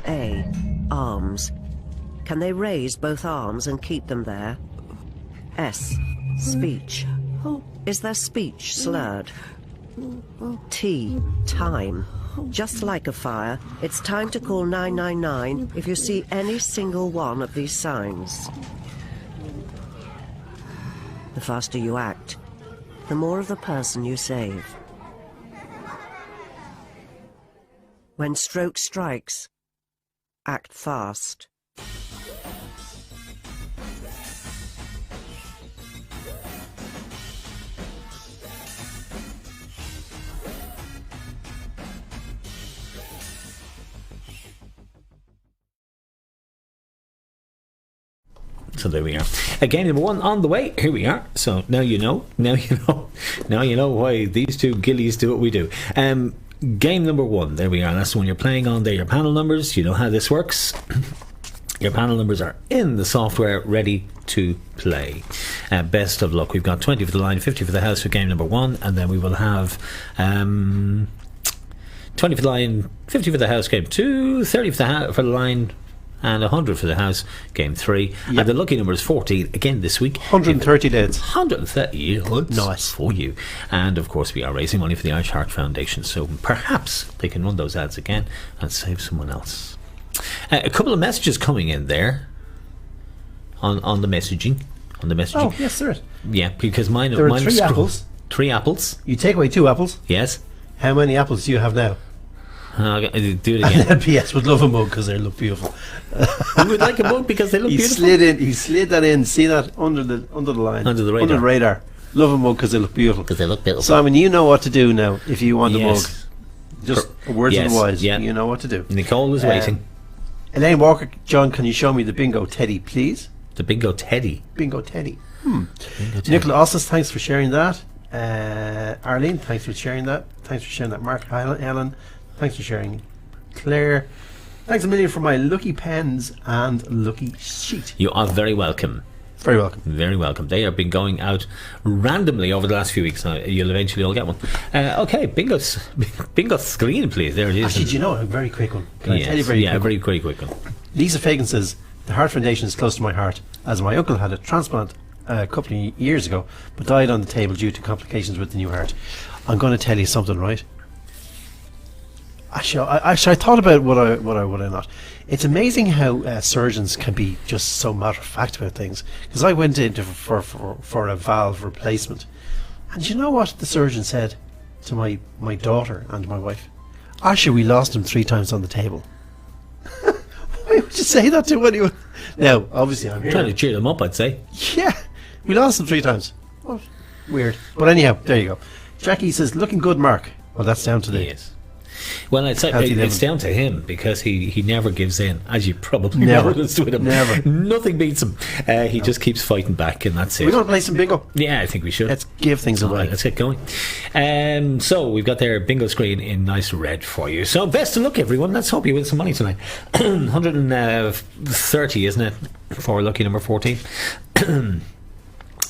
A. Arms. Can they raise both arms and keep them there? S. Speech. Is their speech slurred? T. Time. Just like a fire, it's time to call 999 if you see any single one of these signs. The faster you act, the more of the person you save. When stroke strikes, act fast. So there we are. Game number 1 on the way. Here we are. So now you know. Now you know why these two gillies do what we do. Game number 1. There we are. That's the one you're playing on. There, your panel numbers. You know how this works. Your panel numbers are in the software, ready to play. Best of luck. We've got 20 for the line, 50 for the house for game number 1, and then we will have 20 for the line, 50 for the house, game 2, 30 for the line, and 100 for the house, game 3. Yep. And the lucky number is 14 again this week. 130 days. 130 nice for you. And of course we are raising money for the Irish Heart Foundation, so perhaps they can run those ads again and save someone else. A couple of messages coming in there on the messaging. Oh yes, there is. Yeah, because mine there are mine 3 apples. 3 apples. You take away 2 apples. Yes. How many apples do you have now? Okay, do it again. And PS would love a mug because they look beautiful. You would like a mug because they look beautiful. He slid that in. See that under the line, under the radar. Love a mug because they look beautiful. Because they look beautiful. Simon, you know what to do now if you want a mug. Just words yes, and wise. yeah. You know what to do. Nicole is waiting. Elaine Walker, John, can you show me the bingo teddy, please? The bingo teddy. Bingo teddy. Bingo teddy. Nicola Ossis, thanks for sharing that. Arlene, thanks for sharing that. Thanks for sharing that. Mark Ellen, thanks for sharing. Claire, thanks a million for my lucky pens and lucky sheet. You are very welcome. Very welcome. Very welcome. They have been going out randomly over the last few weeks. Now you'll eventually all get one. Okay, bingo screen, please. There it is. Actually, do you know a very quick one? Can I tell you very quick one? Lisa Fagan says the Heart Foundation is close to my heart, as my uncle had a transplant a couple of years ago, but died on the table due to complications with the new heart. I'm going to tell you something, right? Actually, I thought about would I not. It's amazing how surgeons can be just so matter of fact about things. Because I went into for a valve replacement, and you know what the surgeon said to my daughter and my wife? Actually, we lost him 3 times on the table. Why would you say that to anyone? Now, obviously, I'm trying to cheer them up, I'd say. Yeah, we lost him 3 times. What? Weird. But anyhow, there you go. Jackie says, looking good, Mark. Well, that's down to the... Yes. Well, it's down to him because he never gives in, as you probably noticed with him. Never. Nothing beats him. He just keeps fighting back, and that's it. We're going to play some bingo. Yeah, I think we should. Let's give things away. Right, let's get going. So we've got their bingo screen in nice red for you. So best of luck, everyone. Let's hope you win some money tonight. 130, isn't it, for lucky number 14?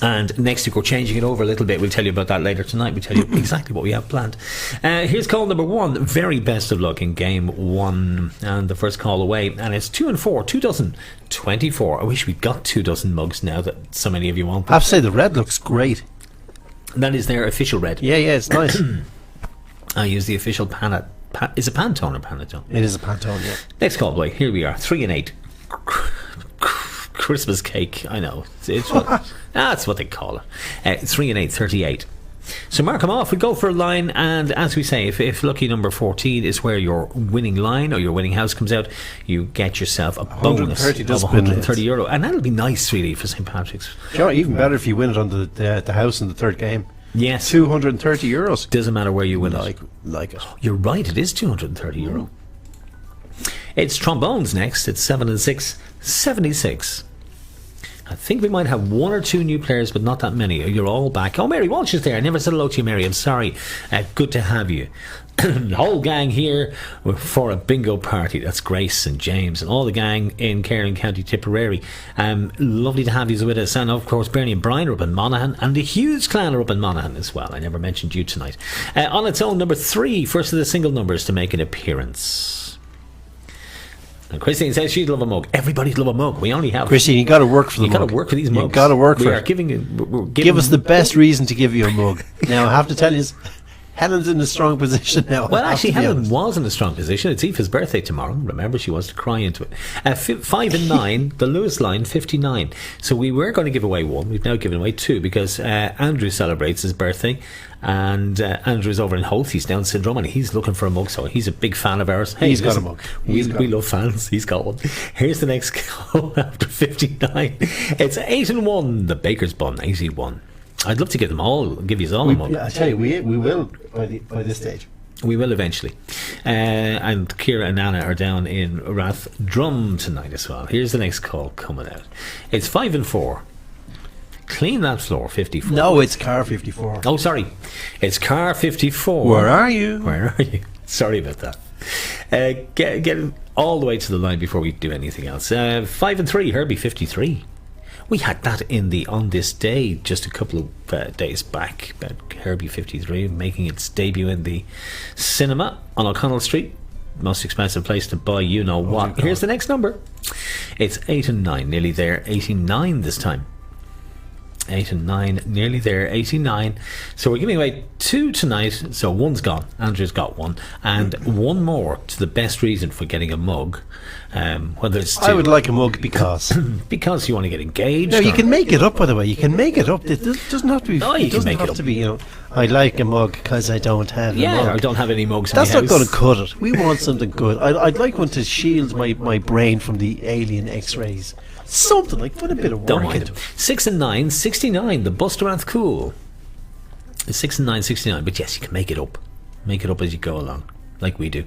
And next week we're changing it over a little bit. We'll tell you about that later tonight. We'll tell you exactly what we have planned. Here's call number 1. Very best of luck in game 1. And the first call away. And it's 2 and 4. 2 dozen. 24. I wish we'd got 2 dozen mugs now that so many of you want them. I have to say the red looks great. That is their official red. Yeah, it's nice. I use the official is it Pantone or Panatone? It is a Pantone, yeah. Next call away. Here we are. 3 and 8. Christmas cake, I know. That's what they call it. 3 and 8, 38. So mark them off. We go for a line, and as we say, if lucky number 14 is where your winning line or your winning house comes out, you get yourself a bonus of €130, and that'll be nice, really, for St. Patrick's. Sure, even better if you win it on the house in the third game. Yes, €230. Doesn't matter where you win it. Like it. You're right. It is €230. It's trombones next. It's 7 and 6, 76. I think we might have 1 or 2 new players, but not that many. You're all back. Oh, Mary Walsh is there. I never said hello to you, Mary. I'm sorry. Good to have you. The whole gang here for a bingo party. That's Grace and James and all the gang in Cairn County Tipperary. Lovely to have you with us. And of course, Bernie and Brian are up in Monaghan, and the Hughes clan are up in Monaghan as well. I never mentioned you tonight. On its own, number 3, first of the single numbers to make an appearance. And Christine says she'd love a mug. Everybody'd love a mug. We only have... Christine, you got to work for the mug. You got to work for these mugs. You got to work for it. Give us the best reason to give you a mug. Now, I have to tell you, Helen's in a strong position now. Well, I have actually, to be Helen honest. was in a strong position. It's Aoife's birthday tomorrow. Remember, she wants to cry into it. 5 and 9, the Lewis line, 59. So we were going to give away one. We've now given away two because Andrew celebrates his birthday. And Andrew's over in Hoth. He's Down syndrome and he's looking for a mug. So he's a big fan of ours. Hey, He's got a listen, mug. We He's got love fans. He's got one. Here's the next call after 59. It's 8 and 1, the Baker's Bun, 81. I'd love to give them all, give you all a mug. I tell you, we will by this stage. We will eventually. And Ciara and Anna are down in Rathdrum tonight as well. Here's the next call coming out. It's 5 and 4. Clean that floor, 54. No, it's car 54. Oh, sorry. It's car 54. Where are you? Where are you? Sorry about that. Get all the way to the line before we do anything else. 5 and 3, Herbie 53. We had that in the On This Day just a couple of days back. Herbie 53 making its debut in the cinema on O'Connell Street. Most expensive place to buy you know what. Here's the next number. It's 8 and 9, nearly there. 89 this time. 8 and 9, nearly there, 89. So we're giving away two tonight. So one's gone. Andrew's got one. And one more to the best reason for getting a mug. Whether it's I would like a mug because because you want to get engaged. no, you or- can make it up. By the way, you can make it up. It doesn't have to be. Oh, you it can doesn't make it have up. to be. You know, I like a mug because I don't have a Yeah, mug. or don't have any mugs in That's my not house. going to cut it. We want something good. I'd like one to shield my brain from the alien X-rays. Something like put a bit of Don't work mind into it. it. 6 and 9, 69. The Busterath Cool. 6 and 9, 69. But yes, you can make it up. Make it up as you go along, like we do.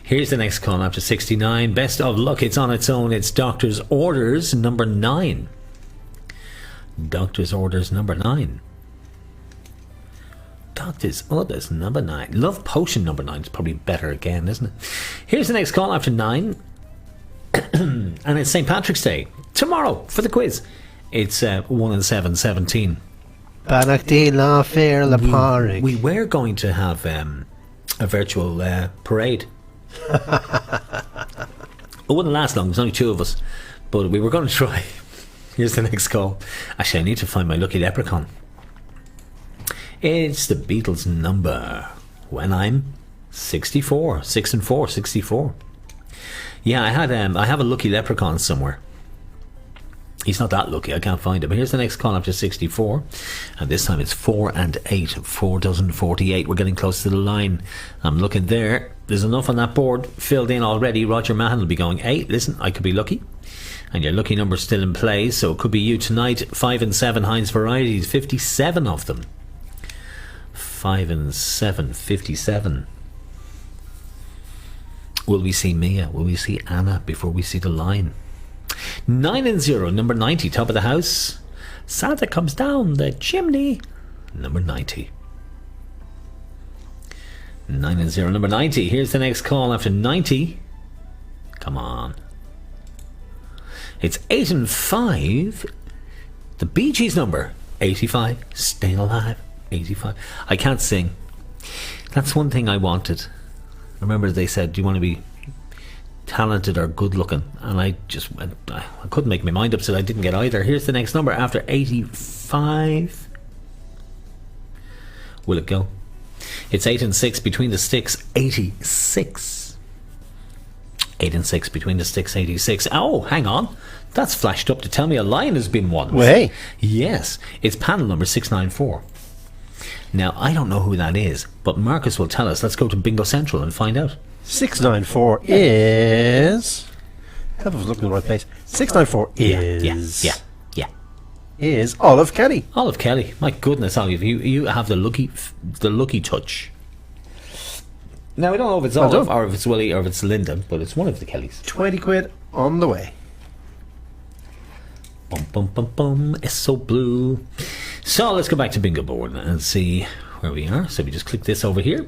Here's the next call after 69. Best of luck. It's on its own. It's Doctor's Orders number 9. Doctor's Orders number 9. Doctor's Orders number 9. Love Potion number 9 is probably better again, isn't it? Here's the next call after 9. And it's St. Patrick's Day tomorrow for the quiz. It's 1 and 7, 17. Banach de la Fair la Parig. We were going to have a virtual parade. It wouldn't last long. There's only two of us, but we were going to try. Here's the next call. Actually, I need to find my lucky leprechaun. It's the Beatles number when I'm 64. 6 and 4, 64. Yeah, I have a lucky leprechaun somewhere. He's not that lucky, I can't find him. Here's the next call after 64. And this time it's 4 and 8. 4 dozen 48. We're getting close to the line. I'm looking there. There's enough on that board filled in already. Roger Mahan will be going, hey, listen, I could be lucky. And your lucky number's still in play, so it could be you tonight. 5 and 7 Heinz varieties, 57 of them. 5 and 7, 57. Will we see Mia? Will we see Anna before we see the line? 9 and 0, number 90, top of the house. Santa comes down the chimney. Number 90. 9 and 0, number 90. Here's the next call after 90. Come on. It's 8 and 5. The Bee Gees number 85. Staying alive. 85. I can't sing. That's one thing I wanted. Remember they said, do you want to be talented or good looking? And I just went, I couldn't make my mind up, so I didn't get either. Here's the next number after 85. Will it go? It's 8 and 6 between the sticks, 86. 8 and 6 between the sticks, 86. Oh, hang on. That's flashed up to tell me a line has been won. Well, hey. Yes, it's panel number 694. Now, I don't know who that is, but Marcus will tell us. Let's go to Bingo Central and find out. 694 is. Help us look in the right place. 694 is. Yeah. Is Olive Kelly. Olive Kelly. My goodness, Olive, you have the lucky touch. Now, we don't know if it's Well Olive done. or if it's Willie or if it's Linda, but it's one of the Kellys. 20 quid on the way. Bum, bum, bum, bum. It's so blue. So let's go back to Bingo Board and see where we are. So we just click this over here.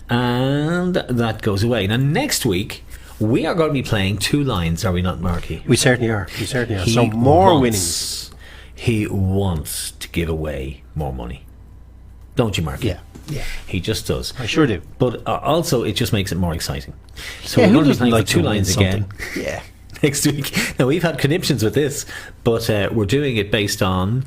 And that goes away. Now, next week, we are going to be playing two lines, are we not, Marky? We certainly are. He So more wants- winnings. He wants to give away more money. Don't you, Marky? Yeah. He just does. I sure do. But also, it just makes it more exciting. So Yeah, we're who going to be doesn't playing like for two to win lines something? again Yeah. next week. Now, we've had conniptions with this, but we're doing it based on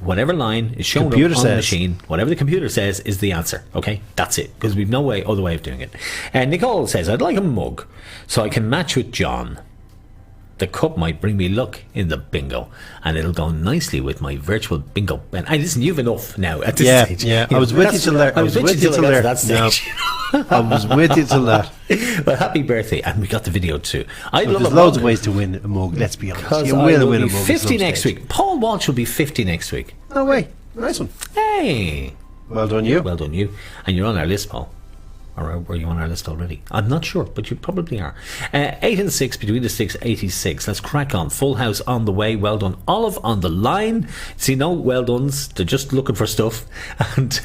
whatever line is shown Computer up on the says. machine, whatever the computer says is the answer. Okay, that's it, because we've no other way of doing it. And Nicole says, I'd like a mug so I can match with John. The cup might bring me luck in the bingo, and it'll go nicely with my virtual bingo. And listen, you've enough now at this stage. Yeah, You I was know, with you till there. I was with you till I got to that No. stage. I was with you till that. Well, happy birthday, and we got the video too. I'd love There's a loads mug, of ways to win a mug, let's be honest. because You I will will win a be mug. at 50 some next stage. week. Paul Walsh will be 50 next week. No way. Nice one. Hey, Well done, you. well done you. And you're on our list, Paul. Or were you on our list already? I'm not sure, but you probably are. 8 and 6 between the 6, 86. Let's crack on. Full house on the way. Well done. Olive on the line. See, no well dones. They're just looking for stuff. And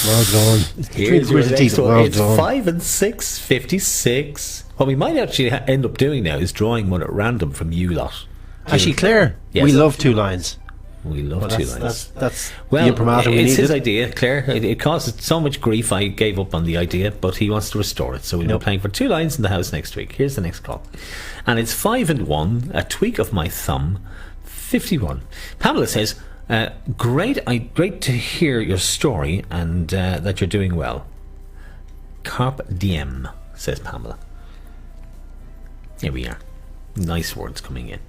Well done. here's your next one. Well It's done. 5 and 6, 56. What we might actually end up doing now is drawing one at random from you lot. Actually, Claire, Yes. we love 2 lines. We love Well, 2 that's, lines. that's Well, the imprimatur we it's his needed. idea, Claire. It caused so much grief I gave up on the idea, but he wants to restore it. So we'll be playing for 2 lines in the house next week. Here's the next call. And it's 5 and 1, a tweak of my thumb, 51. Pamela says, great to hear your story and that you're doing well. Carpe diem, says Pamela. Here we are. Nice words coming in.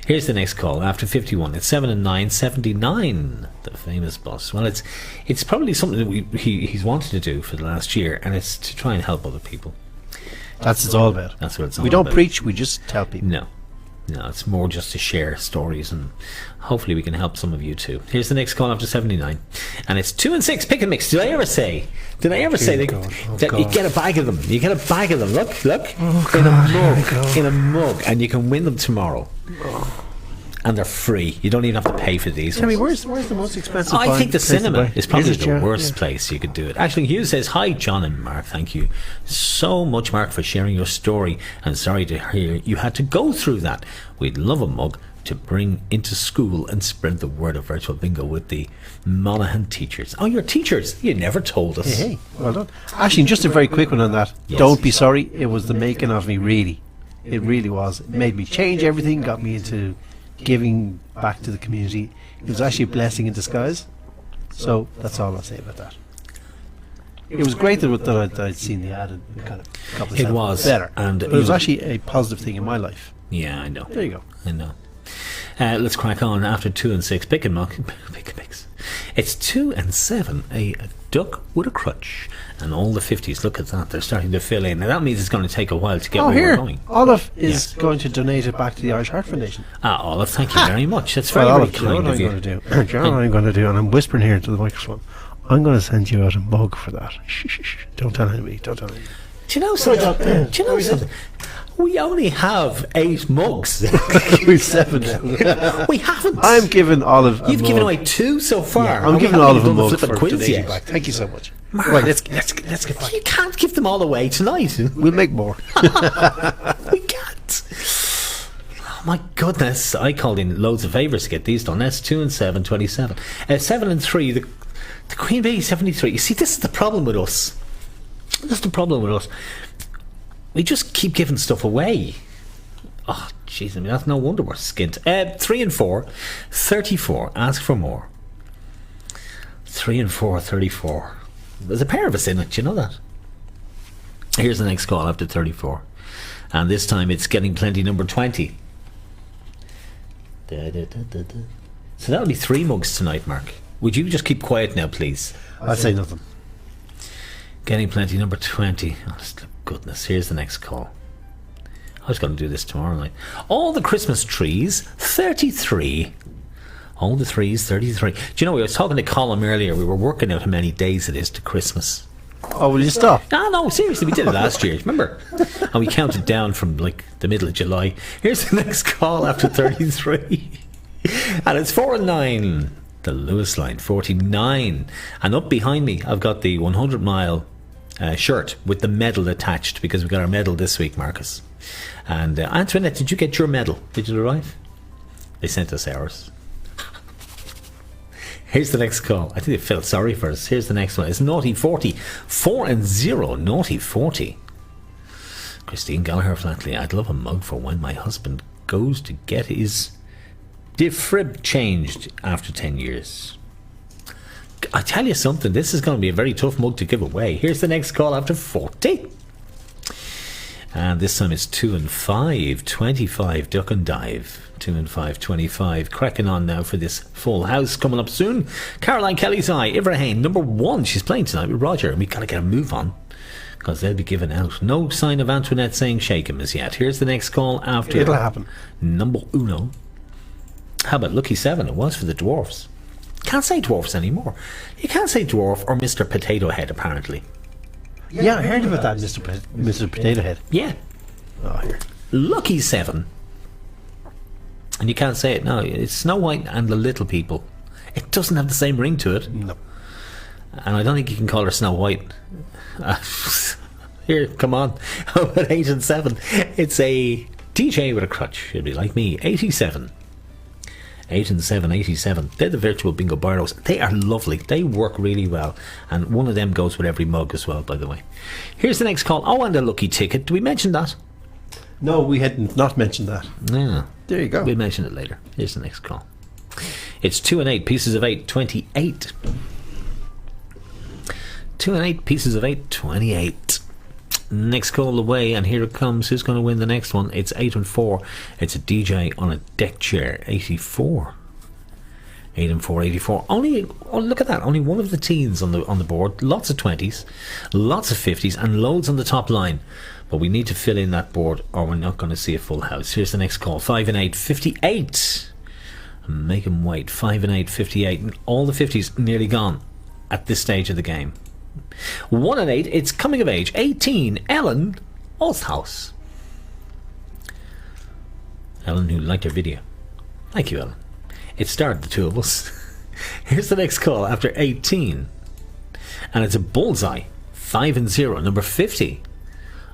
Here's the next call after 51. It's 7 and 9, 79. The famous boss. Well, it's probably something that he's wanted to do for the last year, and it's to try and help other people. That's what it's all about. That's what it's all We don't about. preach, we just tell people. No, it's more just to share stories, and hopefully we can help some of you too. Here's the next call after 79, and it's 2 and 6 pick and mix. Did I ever say that, God. Oh, that you God. get a bag of them? You get a bag of them. Look, in a mug, and you can win them tomorrow. And they're free. You don't even have to pay for these. Tell me, ones. where's the most expensive I think the place to cinema buy? is probably it, the yeah? worst Yeah. place you could do it. Actually, Hugh says, hi, John and Mark. Thank you so much, Mark, for sharing your story. And sorry to hear you had to go through that. We'd love a mug to bring into school and spread the word of virtual bingo with the Monaghan teachers. Oh, your teachers. You never told us. Hey, well done. Actually, just a very quick one on that. Yes. Don't be sorry. It was the making of me, really. It really was. It made me change everything, got me into giving back to the community. It was actually a blessing in disguise. So that's all I'll say about that. It was great that I'd seen the ad and kind of got myself It was, better. and But it was you- actually a positive thing in my life. Yeah, I know. There you go. I know. Let's crack on after 2 and 6. Pick and mix. It's 2 and 7. A duck with a crutch. And all the 50s, look at that. They're starting to fill in. Now that means it's going to take a while to get Oh, where we're here. going. Olive is going to donate it back to the Irish Heart Foundation. Olive, thank you very much. That's very, Well, very Olive, do you know kind what of I'm you. going to do? Do you know what I'm going to do? And I'm whispering here into the microphone. I'm going to send you out a mug for that. Shh, shh, shh. Don't tell anybody. Don't tell anybody. Do you know something? Do you know something? We only have 8 mugs. We've 7 now. We haven't. I'm giving Olive a You've mug. given away 2 so far. Yeah, I'm and we giving haven't Olive a even done the mug flippin' for quiz donating yet. back. Thank you so much. Mark. Right, let's get back. You can't give them all away tonight. We'll make more. We can't. Oh my goodness. I called in loads of favours to get these done. That's 2 and 7, 27. 7 and 3, the Queen Bee 73. You see, this is the problem with us. That's the problem with us. We just keep giving stuff away. Oh, jeez, I mean, that's no wonder we're skint. 3 and 4, 34. Ask for more. 3 and 4, 34. There's a pair of us in it, you know that? Here's the next call after 34. And this time it's Getting Plenty number 20. Da, da, da, da, da. So that'll be 3 mugs tonight, Mark. Would you just keep quiet now, please? I'll say nothing. Getting Plenty number 20. Honest to goodness, here's the next call. I was going to do this tomorrow night. All the Christmas trees, 33. All the trees, 33. Do you know, I was talking to Colin earlier. We were working out how many days it is to Christmas. Oh, will you stop? No, seriously, we did it last year, remember? And we counted down from like the middle of July. Here's the next call after 33. And it's 4 and 9. The Lewis line, 49. And up behind me, I've got the 100-mile shirt with the medal attached, because we got our medal this week, Marcus. And Antoinette, did you get your medal? Did it arrive? They sent us ours. Here's the next call. I think they felt sorry for us. Here's the next one. It's Naughty 40. 4 and 0. Naughty 40. Christine Gallagher Flatley. I'd love a mug for when my husband goes to get his Defrib changed after 10 years. I tell you something, this is going to be a very tough mug to give away. Here's the next call after 40. And this time it's 2 and 5, 25, duck and dive. 2 and 5, 25. Cracking on now for this full house coming up soon. Caroline Kelly's Eye, Ibrahim, number 1. She's playing tonight with Roger, and we've got to get a move on, because they'll be given out. No sign of Antoinette saying shake him as yet. Here's the next call after. It'll happen. Number 1. How about Lucky 7? It was for the dwarfs. Can't say dwarfs anymore. You can't say dwarf or Mr. Potato Head, apparently. Yeah, I heard about that, Mr. Potato Head. Yeah. Oh, here. Lucky 7. And you can't say it now. It's Snow White and the Little People. It doesn't have the same ring to it. No. And I don't think you can call her Snow White. Here, come on. How about 8 and 7? It's a DJ with a crutch. It'd be like me. 87. 8 and 7, 87. They're the virtual bingo barrows. They are lovely. They work really well. And one of them goes with every mug as well, by the way. Here's the next call. Oh, and a lucky ticket. Did we mention that? No, we had not mentioned that. Yeah. There you go. We'll mention it later. Here's the next call. It's 2 and 8 pieces of 8, 28. 2 and 8 pieces of 8, 28. Next call away, and here it comes. Who's going to win the next one? It's 8 and 4. It's a DJ on a deck chair, 84. 8 and 4, 84. Only, oh, look at that. Only one of the teens on the board. Lots of 20s, lots of 50s, and loads on the top line. But we need to fill in that board, or we're not going to see a full house. Here's the next call. 5 and 8, 58. Make them wait. 5 and 8, 58. And all the 50s nearly gone at this stage of the game. 1 and 8, it's coming of age. 18, Ellen Althouse. Ellen, who liked our video. Thank you, Ellen. It started the two of us. Here's the next call after 18. And it's a bullseye. 5 and 0, number 50.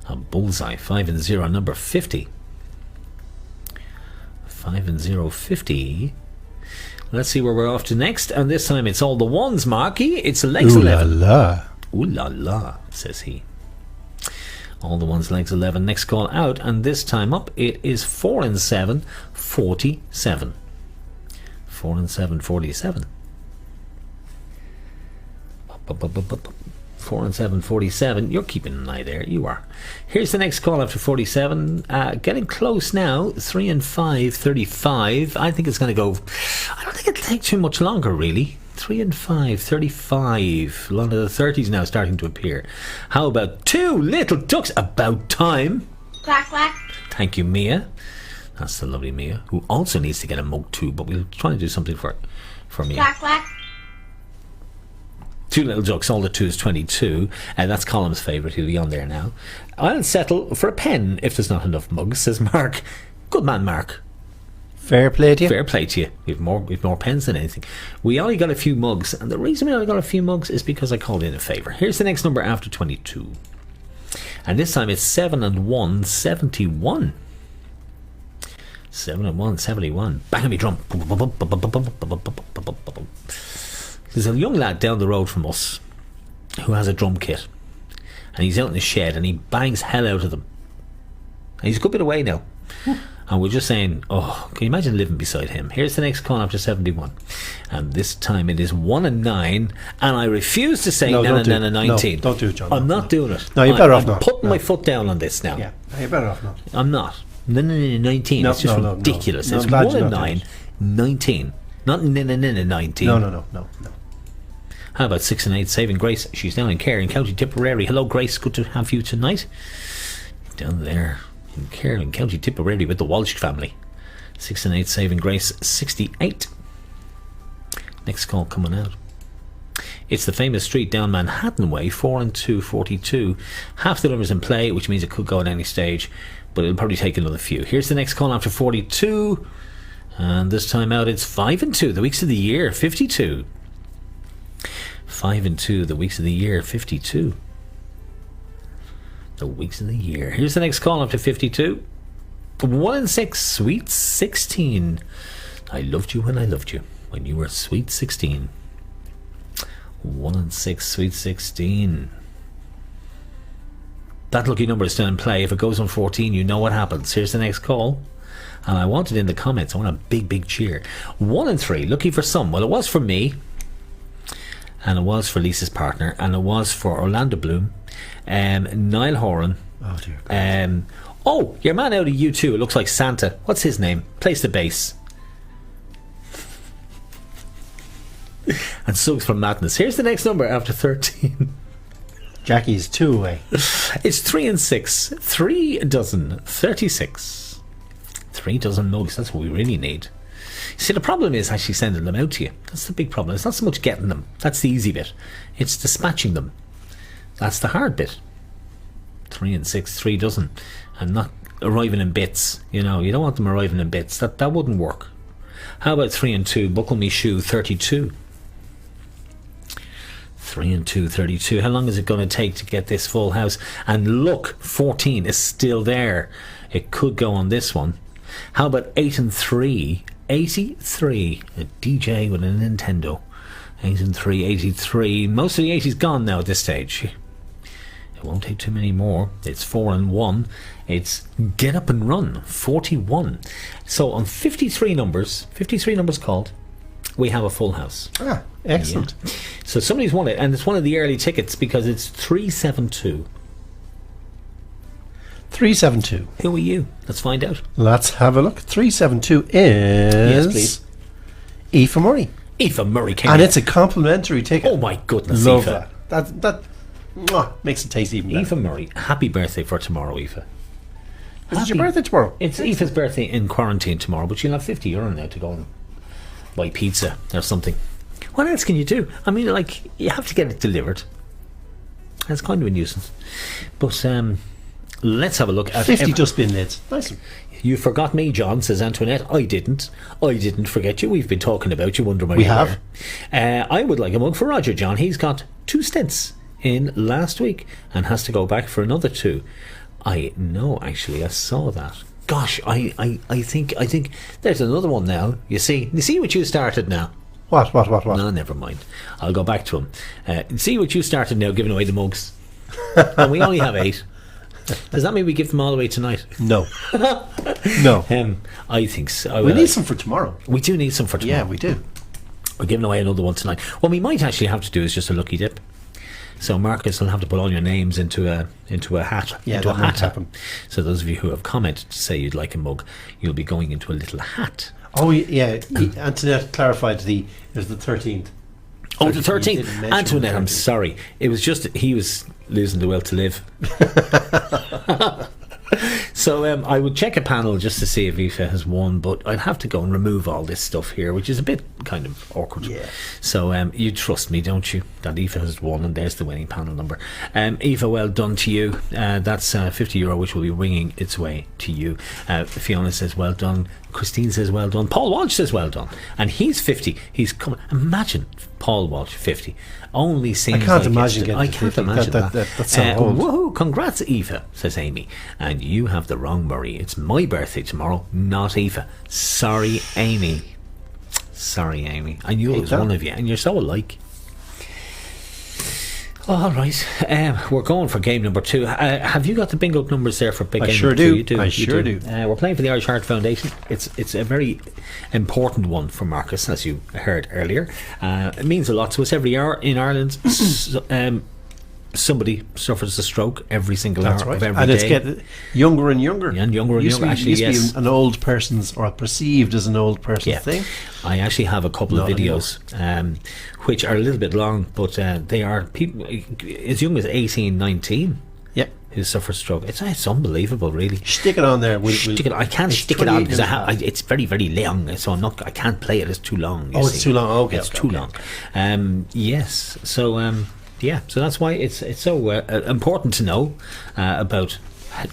A bullseye. 5 and 0, number 50. 5 and 0, 50. Let's see where we're off to next. And this time it's all the ones, Marky. It's legs 11. Ooh la la. Ooh la la, says he. All the ones, legs 11. Next call out, and this time up it is 4 and 7, 47. 4 and 7, 47. 4 and 7, 47. You're keeping an eye there. You are. Here's the next call after 47. Getting close now. 3 and 5, 35. I think it's going to go. I don't think it'll take too much longer, really. 3 and 5, 35. A lot of the 30s now starting to appear. How about 2 little ducks? About time. Quack, quack. Thank you, Mia. That's the lovely Mia, who also needs to get a mug too, but we'll try and do something for Mia. Quack, quack. 2 little ducks, all the 2 is 22, and that's Colum's favourite. He'll be on there now. I'll settle for a pen if there's not enough mugs, says Mark. Good man, Mark. Fair play to you. Fair play to you. We've more pens than anything. We only got a few mugs, and the reason we only got a few mugs is because I called in a favour. Here's the next number after 22. And this time it's 7 and 1, 71. 7 and 1, 71. Bang on me drum. There's a young lad down the road from us who has a drum kit, and he's out in the shed and he bangs hell out of them. And he's a good bit away now. And we're just saying, oh, can you imagine living beside him? Here's the next call after 71. And this time it is 1 and 9. And I refuse to say 9 and 19. No, don't do it, John. I'm not doing it. No, you're better off not. I'm putting my foot down on this now. Yeah, you're better off not. I'm not. 19. No, it's just no, ridiculous. No, It's I'm glad 1 you're and not 9, 19. Not 19. No. How about 6 and 8, Saving Grace? She's down in Care in County Tipperary. Hello, Grace. Good to have you tonight. Down there in Care in County Tipperary with the Walsh family. 6 and 8, Saving Grace, 68. Next call coming out. It's the famous street down Manhattan Way, 4 and 2, 42. Half the numbers in play, which means it could go at any stage, but it'll probably take another few. Here's the next call after 42. And this time out it's 5 and 2, the weeks of the year, 52. 5 and 2, the weeks of the year, 52. The weeks of the year. Here's the next call after 52. 1 and 6, sweet 16. I loved you when I loved you, when you were sweet 16. 1 and 6, sweet 16. That lucky number is still in play. If it goes on 14, you know what happens. Here's the next call And I want it in the comments. I want a big cheer. 1 and 3, lucky for some. Well, it was for me, and it was for Lisa's partner, and it was for Orlando Bloom, Niall Horan. Oh dear God. Oh, your man out of U2, it looks like Santa. What's his name? Plays the bass. And Suggs from Madness. Here's the next number after 13. Jackie's 2 away. It's 3 and 6. 3 dozen. 36. 3 dozen mugs. That's what we really need. See, the problem is actually sending them out to you. That's the big problem. It's not so much getting them. That's the easy bit. It's dispatching them. That's the hard bit. 3 and 6. 3 dozen. And not arriving in bits. You know, you don't want them arriving in bits. That wouldn't work. How about 3 and 2? Buckle me shoe. 32. 3 and 2, 32. How long is it going to take to get this full house? And look, 14 is still there. It could go on this one. How about 8 and 3? 83. A DJ with a Nintendo. 8 and 3, 83. Most of the 80's gone now at this stage. It won't take too many more. It's 4 and 1. It's Get Up and Run. 41. So on 53 numbers called, we have a full house. Ah, excellent. Yeah. So somebody's won it, and it's one of the early tickets because it's 372. 372. Who are you? Let's find out. Let's have a look. 372 is... Yes, please. Aoife Murray. Aoife Murray came And in. it's a complimentary ticket. Oh my goodness, Love Aoife. that. Mwah, makes it taste even better. Aoife Murray, happy birthday for tomorrow, Aoife. Is it your birthday tomorrow? It's Aoife's birthday in quarantine tomorrow, but she'll have €50 now to go and buy pizza or something. What else can you do? I mean, like, you have to get it delivered. That's kind of a nuisance. But let's have a look at 50 dustbin lids. Nice one. You forgot me, John, says Antoinette. I didn't forget you. We've been talking about you. Wonder why We you have. were. I would like a mug for Roger, John. He's got 2 stints in last week and has to go back for another 2. I know, actually, I saw that. Gosh, I think there's another one now. You see what you started now. What? No, never mind. I'll go back to him. See what you started now, giving away the mugs. And we only have 8. Does that mean we give them all away tonight? No. No. I think so. We need some for tomorrow. We do need some for tomorrow. Yeah, we do. We're giving away another one tonight. What we might actually have to do is just a lucky dip. So Marcus will have to put all your names into a hat. Yeah, into a that might hat. happen. So those of you who have commented to say you'd like a mug, you'll be going into a little hat. Oh, yeah. Antoinette clarified it was the 13th. Oh, the 13th. You didn't mention Antoinette, the I'm 13th. sorry. It was just he was losing the will to live. So I would check a panel just to see if Aoife has won, but I'd have to go and remove all this stuff here, which is a bit kind of awkward. Yeah. So you trust me, don't you, that Aoife has won, and there's the winning panel number. Aoife, well done to you. That's €50, which will be ringing its way to you. Fiona says well done. Christine says well done. Paul Walsh says well done, and he's 50. He's coming. Imagine Paul Walsh 50. Only seems I can't like imagine yesterday. getting I to can't 50. imagine that. That's so old. Woohoo! Congrats, Aoife, says Amy. And you have the wrong Murray. It's my birthday tomorrow, not Aoife. Sorry, Amy. Sorry, Amy. I knew it was one of you, and you're so alike. All right, we're going for game number 2. Have you got the bingo numbers there for big game sure number 2? do. You do. I you sure do. We're playing for the Irish Heart Foundation. It's a very important one for Marcus, as you heard earlier. It means a lot to us. Every hour in Ireland, somebody suffers a stroke every single That's hour right. of every And day. it's getting younger and younger. And younger and younger, actually, used yes. to be an old person's, or perceived as an old person's thing. I actually have a couple of Not videos which are a little bit long, but they are people as young as 18, 19 Yep. who suffer stroke. It's unbelievable, really. Stick it on there. I can't it's stick it on 28 because and a half. it's very, very long, so I can't play it. It's too long. You Oh, it's see. too long. Okay, It's okay, too okay. long. Yes. So yeah. So that's why it's so important to know about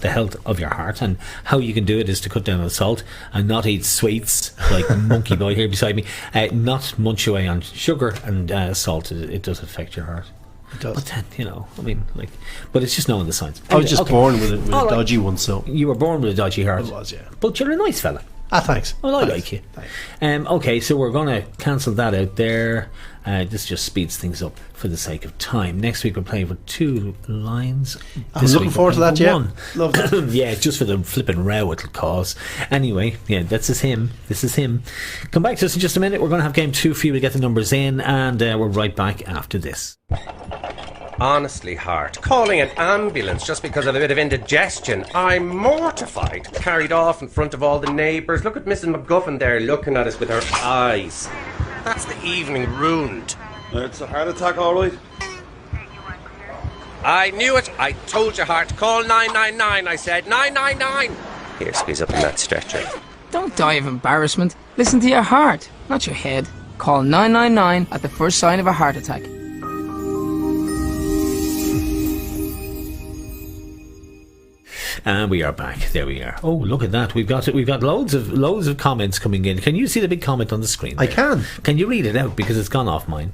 the health of your heart, and how you can do it is to cut down on salt and not eat sweets like Monkey Boy here beside me. Not munch away on sugar and salt. It does affect your heart. It does. But then, I mean, like, but it's just knowing the science. I was just Okay. born with a All right. dodgy one, so You were born with a dodgy heart. I was, yeah. But you're a nice fella. Thanks. Well, I Thanks. like you. Thanks. Okay, so we're going to cancel that out there. This just speeds things up for the sake of time. Next week we're playing for 2 lines. I'm This looking week forward to we're that, playing yeah. for 1. Love that. Yeah, just for the flipping row it'll cause. Anyway, yeah, this is him. Come back to us in just a minute. We're going to have game 2 for you to get the numbers in, and we're right back after this. Honestly, Hart, calling an ambulance just because of a bit of indigestion. I'm mortified. Carried off in front of all the neighbours. Look at Mrs. McGuffin there looking at us with her eyes. That's the evening ruined. It's a heart attack, all right. I knew it. I told you, Hart. Call 999. I said 999. Here, squeeze up in that stretcher. Don't die of embarrassment. Listen to your heart, not your head. Call 999 at the first sign of a heart attack. And we are back. There we are. Oh, look at that. We've got loads of comments coming in. Can you see the big comment on the screen there? I can. Can you read it out, because it's gone off mine?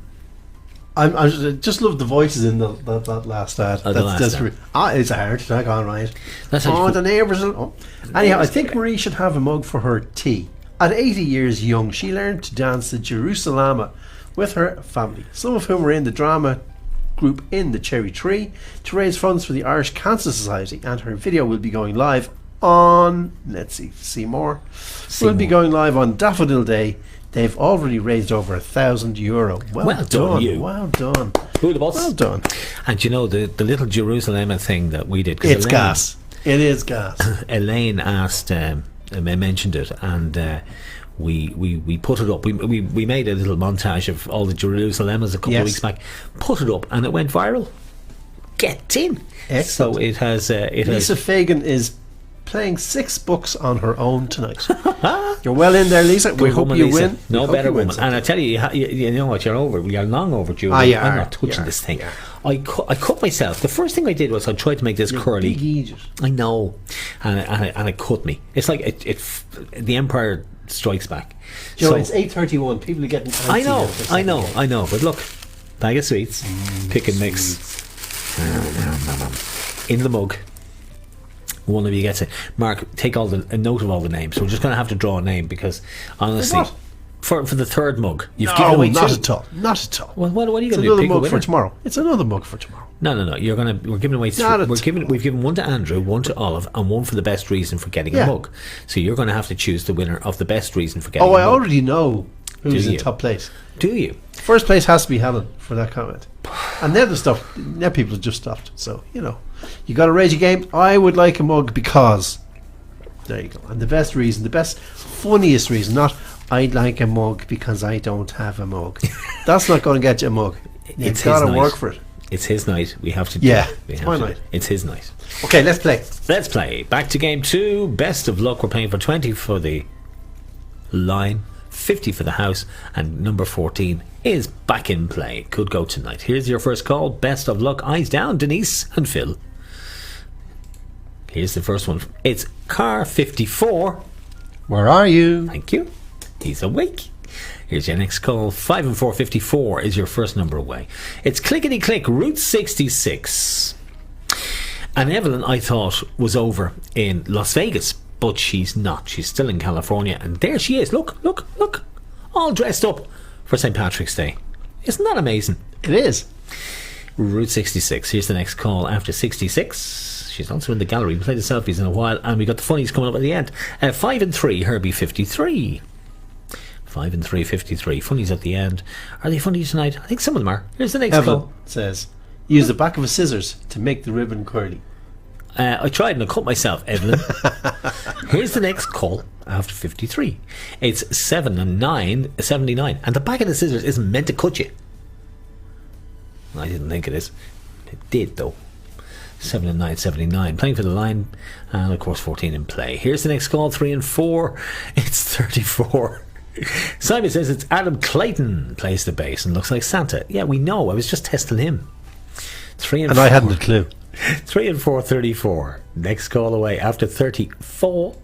I just love the voices in that last ad. Oh, the last ad. It's a heart attack, all right. That's how you the neighbours. Anyhow, I think Marie should have a mug for her tea. At 80 years young, she learned to dance the Jerusalem with her family, some of whom were in the drama group in the Cherry Tree, to raise funds for the Irish Cancer Society, and her video will be going live on, let's see more. Will be going live on Daffodil Day. They've already raised over €1,000. Well done, you. Well done. Who the boss? Well done. And you know, the little Jerusalem thing that we did. 'cause It's Elaine, gas. It is gas. Elaine asked, mentioned it, and we put it up. We made a little montage of all the Jerusalemas a couple of weeks back. Put it up, and it went viral. Get in. Excellent. So it has. Lisa Fagan is playing 6 books on her own tonight. You're well in there, Lisa. We hope you win. No We hope better you win woman. And I tell you, you know what? You're over. We are long overdue. Ah, you I'm are. not touching You are. this thing. You I cut myself. The first thing I did was I tried to make this curly. Big idiot. I know, and it cut me. It's like the Empire Strikes Back. Joe, So- it's 8:31. People are getting antsy now for a second. I know. But look, bag of sweets, pick and mix, in the mug. One of you gets it. Mark, take a note of all the names. We're just going to have to draw a name, because honestly, what? for the third mug, you've given away not 2. at all. Not at all. Well, what are you It's going to do? another Pick a mug for winner? tomorrow. It's another mug for tomorrow. No. We're giving away 3. Not at We've given 1 to Andrew, 1 to Olive, and 1 for the best reason for getting Yeah. a mug. So you're going to have to choose the winner of the best reason for getting. Oh, a I mug. already know who's Do in you? top place. Do you? First place has to be Helen for that comment. And then now people have just stopped. So, you got to raise your game. I would like a mug because, there you go. And the best reason, funniest reason, not I'd like a mug because I don't have a mug. That's not going to get you a mug. You've It's got his to night. work for it. It's his night. We have to do Yeah, it. We it's have my to. night. It's his night. Okay, let's play. Let's play. Back to game 2. Best of luck. We're playing for 20 for the line, 50 for the house, and number 14 is back in play. Could go tonight. Here's your first call. Best of luck. Eyes down, Denise and Phil. Here's the first one. It's car 54. Where are you? Thank you. He's awake. Here's your next call. 5 and 4, 54 is your first number away. It's clickety click, Route 66. And Evelyn, I thought, was over in Las Vegas, but she's not. She's still in California, and there she is. Look, all dressed up for St. Patrick's Day. Isn't that amazing? It is. Route 66. Here's the next call after 66. She's also in the gallery. We played the selfies in a while, and we got the funnies coming up at the end. 5 and 3, Herbie 53. 5 and 3, 53. Funnies at the end. Are they funny tonight? I think some of them are. Here's the next Evelyn call. says, use the back of a scissors to make the ribbon curly. I tried and I cut myself, Evelyn. Here's the next call after 53. It's 7 and 9, 79. And the back of the scissors isn't meant to cut you. I didn't think it is. It did, though. 7 and 9, 79. Playing for the line. And, of course, 14 in play. Here's the next call, 3 and 4. It's 34. Simon says it's Adam Clayton plays the bass and looks like Santa. Yeah, we know. I was just testing him. 3 and 4. I hadn't a clue. 3 and 4, 34. Next call away after 34.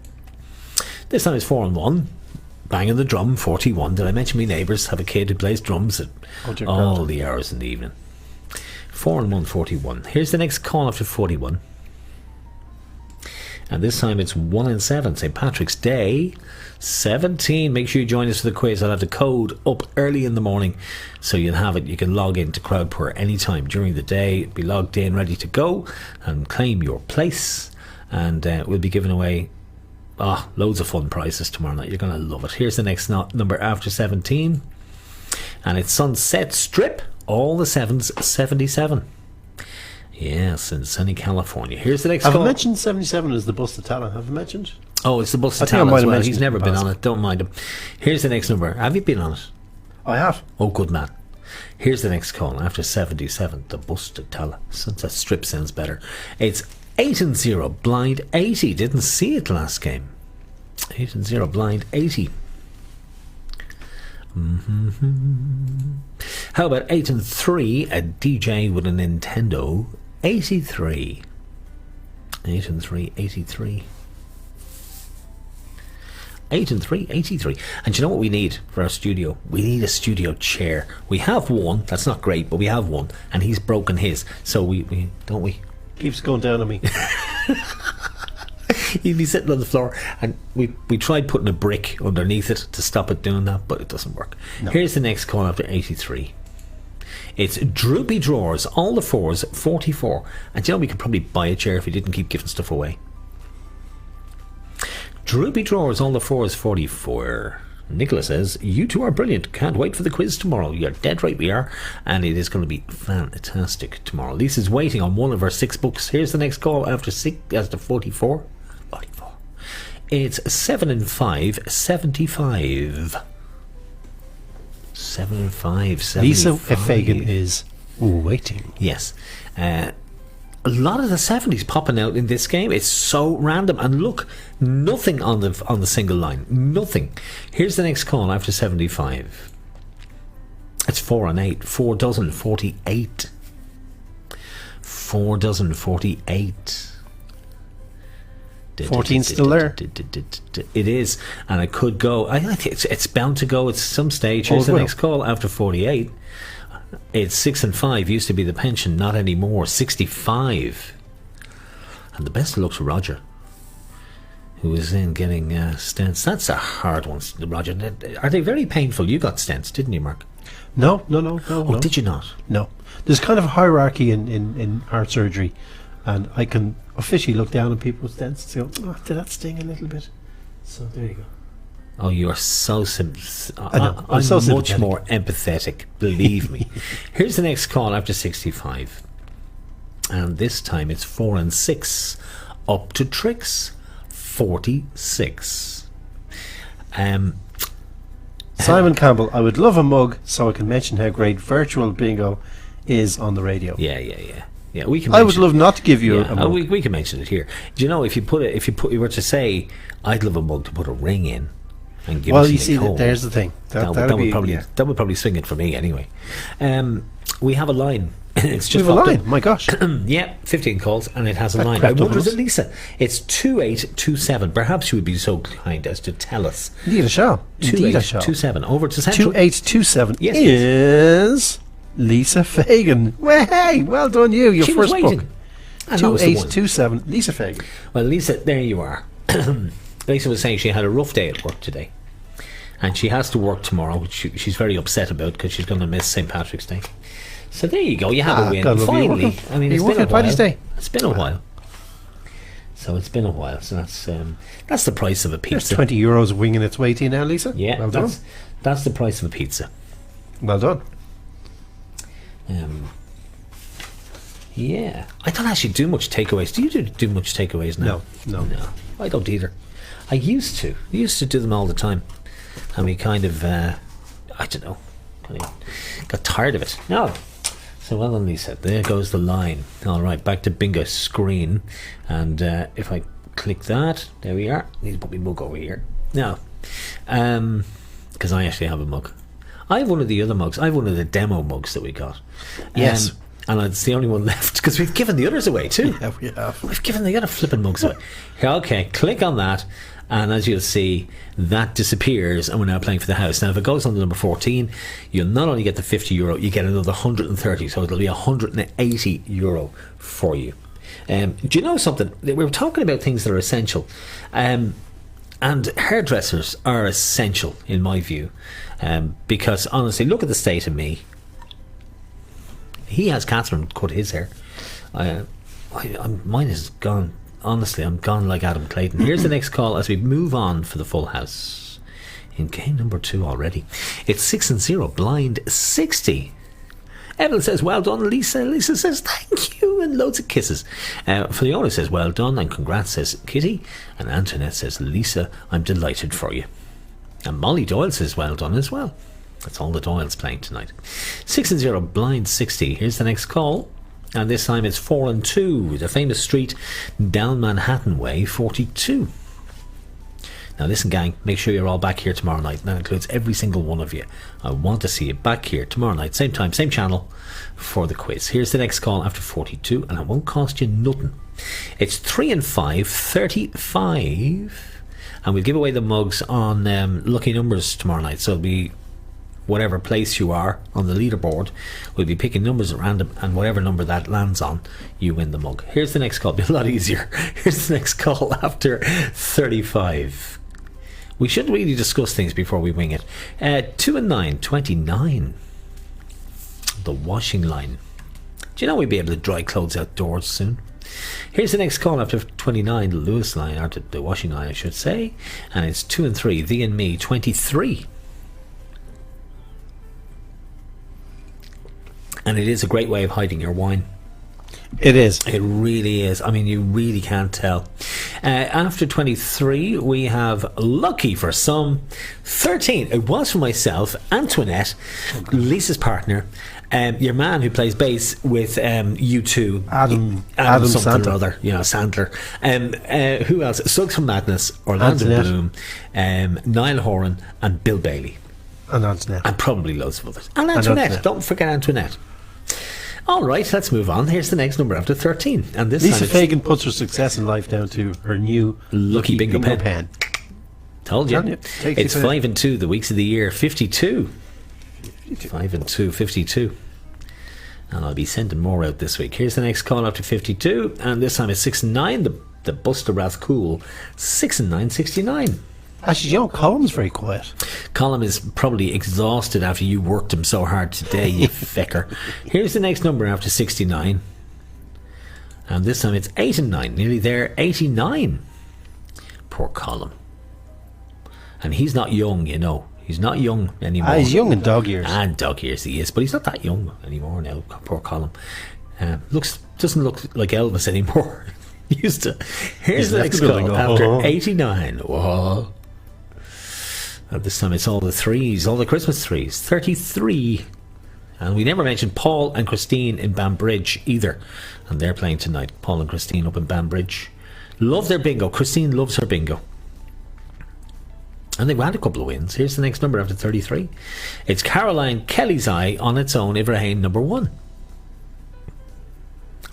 This time it's 4 and 1. Banging the drum, 41. Did I mention my neighbours have a kid who plays drums at all the hours in the evening? 4 and 1, 41. Here's the next call after 41. And this time it's 1 and 7. St. Patrick's Day 17. Make sure you join us for the quiz. I'll have the code up early in the morning, so you'll have it. You can log into Crowdpoor anytime during the day. Be logged in, ready to go, and claim your place. And we'll be giving away loads of fun prizes tomorrow night. You're going to love it. Here's the next number after 17, and it's Sunset Strip. All the 7s, 77. Yes, in sunny California. Here's the next call. Have I mentioned 77 as the bus to Tala? Have I mentioned? Oh, it's the bus to I think I Tala might as have well. mentioned He's never it in been the on past. it. Don't mind him. Here's the next number. Have you been on it? I have. Oh, good man. Here's the next call after 77. The bus to Tala. Sunset Strip sounds better. It's 8 and 0. Blind 80. Didn't see it last game. 8 and 0. Blind 80. How about 8 and 3? A DJ with a Nintendo 83. 8 and 3, 83. 8 and 3, 83. And do you know what we need for our studio? We need a studio chair. We have one. That's not great, but we have one, and he's broken his. So we don't we? Keeps going down on me. He'd be sitting on the floor, and we tried putting a brick underneath it to stop it doing that, but it doesn't work. No. Here's the next call after 83. It's Droopy Drawers, all the 4s, 44. And you know, we could probably buy a chair if we didn't keep giving stuff away. Droopy Drawers, all the 4s, 44. Nicola says, you two are brilliant. Can't wait for the quiz tomorrow. You're dead right, we are. And it is going to be fantastic tomorrow. Lisa's waiting on one of her 6 books. Here's the next call after 44. 44. It's 7 and 5, 75. 7 and 5, 75. Lisa Fagan is waiting. Yes. A lot of the 70s popping out in this game. It's so random. And look, nothing on the single line. Nothing. Here's the next call after 75. It's 4 and 8. 4 dozen 48. 4 dozen 48. 14 still there. It is, and it could go. I think it's bound to go at some stage. Here's the next call after 48. It's 6 and 5. Used to be the pension, not anymore. 65. And the best of luck to Roger, who is in getting stents. That's a hard one, Roger. Are they very painful? You got stents, didn't you, Mark? No. Oh, did you not? No. There's kind of a hierarchy in heart surgery, and I can officially look down on people's stents and say, did that sting a little bit? So there you go. Oh, you're so I'm so much more empathetic, believe me. Here's the next call after 65. And this time it's 4 and 6. Up to tricks, 46. Simon Campbell, I would love a mug so I can mention how great virtual bingo is on the radio. Yeah, we can. I would love not to give you a mug. We can mention it here. Do you know if you were to say, I'd love a mug to put a ring in and give. Well, it you see, cold, there's the thing. That would probably swing it for me anyway. We have a line. It's just we have a line. My gosh. Yeah, 15 calls and it has a line. I wonder, is it Lisa? It's 2827. Perhaps you would be so kind as to tell us. Indeed, I shall. 2827. Over to Central. 2827 yes, is Lisa Fagan. Well, hey, well done you. Your she first was book. waiting. And that was the one. 2827 Lisa Fagan. Well, Lisa, there you are. Lisa was saying she had a rough day at work today, and she has to work tomorrow, which she's very upset about because she's going to miss St. Patrick's Day. So there you go. You have a win. God, finally. I mean, it's been a while. Day? It's been a while. So it's been a while. So that's the price of a pizza. There's €20 winging its way to you now, Lisa. Yeah, well done. That's the price of a pizza. Well done. Yeah, I don't actually do much takeaways. Do you do much takeaways now? No. I don't either. I used to do them all the time, and we kind of I don't know, kind of got tired of it. No. So well done, Lisa. There goes the line. All right, back to bingo screen, and if I click that, there we are. Need to put my mug over here now, because I actually have a mug. I have one of the other mugs. I have one of the demo mugs that we got. Yes. And it's the only one left because we've given the others away too. Yeah, we have. We've given the other flipping mugs away. Okay, click on that, and as you'll see, that disappears, and we're now playing for the house. Now, if it goes on to number 14, you'll not only get the €50, you get another 130, so it'll be €180 for you. Do you know something? We were talking about things that are essential. And hairdressers are essential, in my view. Because, honestly, look at the state of me. He has Catherine cut his hair. Mine is gone. Honestly, I'm gone like Adam Clayton. Here's the next call as we move on for the full house. In game number 2 already. It's 6-0, blind 60. Evelyn says, well done, Lisa. Lisa says, thank you, and loads of kisses. Fiona says, well done, and congrats, says Kitty. And Antoinette says, Lisa, I'm delighted for you. And Molly Doyle says, well done as well. That's all the Doyles playing tonight. 6-0, blind 60. Here's the next call. And this time it's 4-2. The famous street down Manhattan Way, 42. Now listen, gang, make sure you're all back here tomorrow night. That includes every single one of you. I want to see you back here tomorrow night, same time, same channel, for the quiz. Here's the next call after 42, and it won't cost you nothing. It's 3 and 5, 35, and we'll give away the mugs on lucky numbers tomorrow night. So it'll be whatever place you are on the leaderboard. We'll be picking numbers at random, and whatever number that lands on, you win the mug. Here's the next call. It'll be a lot easier. Here's the next call after 35. We should really discuss things before we wing it. 2 and 9, 29. The washing line. Do you know we'll be able to dry clothes outdoors soon? Here's the next call after 29, the Lewis line, or the washing line, I should say. And it's 2 and 3, thee and me, 23. And it is a great way of hiding your wine. It is. It really is. I mean, you really can't tell. After 23, we have lucky for some 13. It was for myself, Antoinette, Lisa's partner, your man who plays bass with U2, Adam something Sandler. or other, Sandler. Who else? Sugs from Madness, Orlando Antoinette. Bloom, Niall Horan, and Bill Bailey, And Antoinette. and probably loads of others. And Antoinette. Don't forget Antoinette. All right, let's move on. Here's the next number after 13. And this Lisa time it's Fagan puts her success in life down to her new Lucky Bingo pen. Told you. Tell you. Take It's it 5 and 2, the weeks of the year, 52. 5 and 2, 52. And I'll be sending more out this week. Here's the next call after 52. And this time it's 6 and 9, the Buster Rath Cool. 6 and 9, 69. Actually, Column's very quiet. Colin is probably exhausted after you worked him so hard today, you fecker. Here's the next number after 69. And this time it's 8 and 9. Nearly there, 89. Poor Colin. And he's not young, you know. He's not young anymore. He's young in dog years. And dog years he is, but he's not that young anymore now. Poor Colin. Doesn't look like Elvis anymore. Used to. Here's the next call after 89. Whoa. And this time it's all the threes, all the Christmas threes. 33. And we never mentioned Paul and Christine in Banbridge either. And they're playing tonight. Paul and Christine up in Banbridge. Love their bingo. Christine loves her bingo. And they've had a couple of wins. Here's the next number after 33. It's Caroline Kelly's Eye on its own, Ibrahim number 1.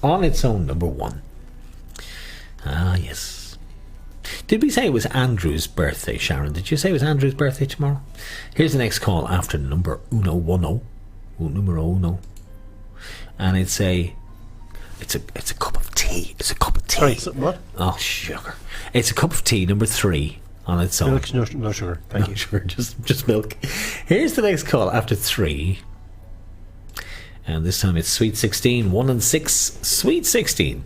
On its own, number 1. Ah, yes. Did we say it was Andrew's birthday, Sharon? Did you say it was Andrew's birthday tomorrow? Here's the next call after number 10. Numero uno. And it's a cup of tea. It's a cup of tea. Sorry, what? Oh, sugar. It's a cup of tea, number 3, on its own. No sugar. Thank you. Sugar, just milk. Here's the next call after 3. And this time it's Sweet 16, 1 and 6. Sweet 16.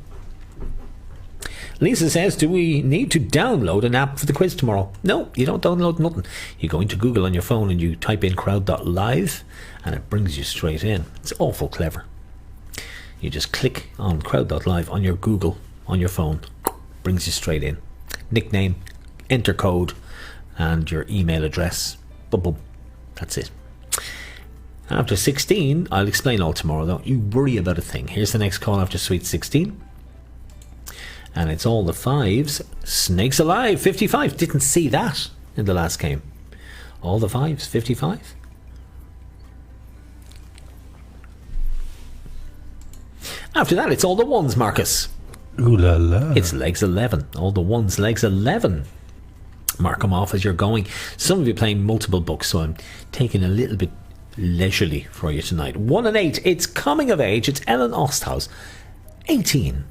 Lisa says, do we need to download an app for the quiz tomorrow? No, you don't download nothing. You go into Google on your phone and you type in crowd.live and it brings you straight in. It's awful clever. You just click on crowd.live on your Google, on your phone. Brings you straight in. Nickname, enter code and your email address. Boom, boom. That's it. After 16, I'll explain all tomorrow. Don't you worry about a thing. Here's the next call after Sweet 16. And it's all the 5s. Snakes Alive, 55. Didn't see that in the last game. All the 5s, 55. After that, it's all the 1s, Marcus. Ooh la la. It's legs 11. All the 1s, legs 11. Mark them off as you're going. Some of you playing multiple books, so I'm taking a little bit leisurely for you tonight. 1 and 8. It's coming of age. It's Ellen Osthouse. 18.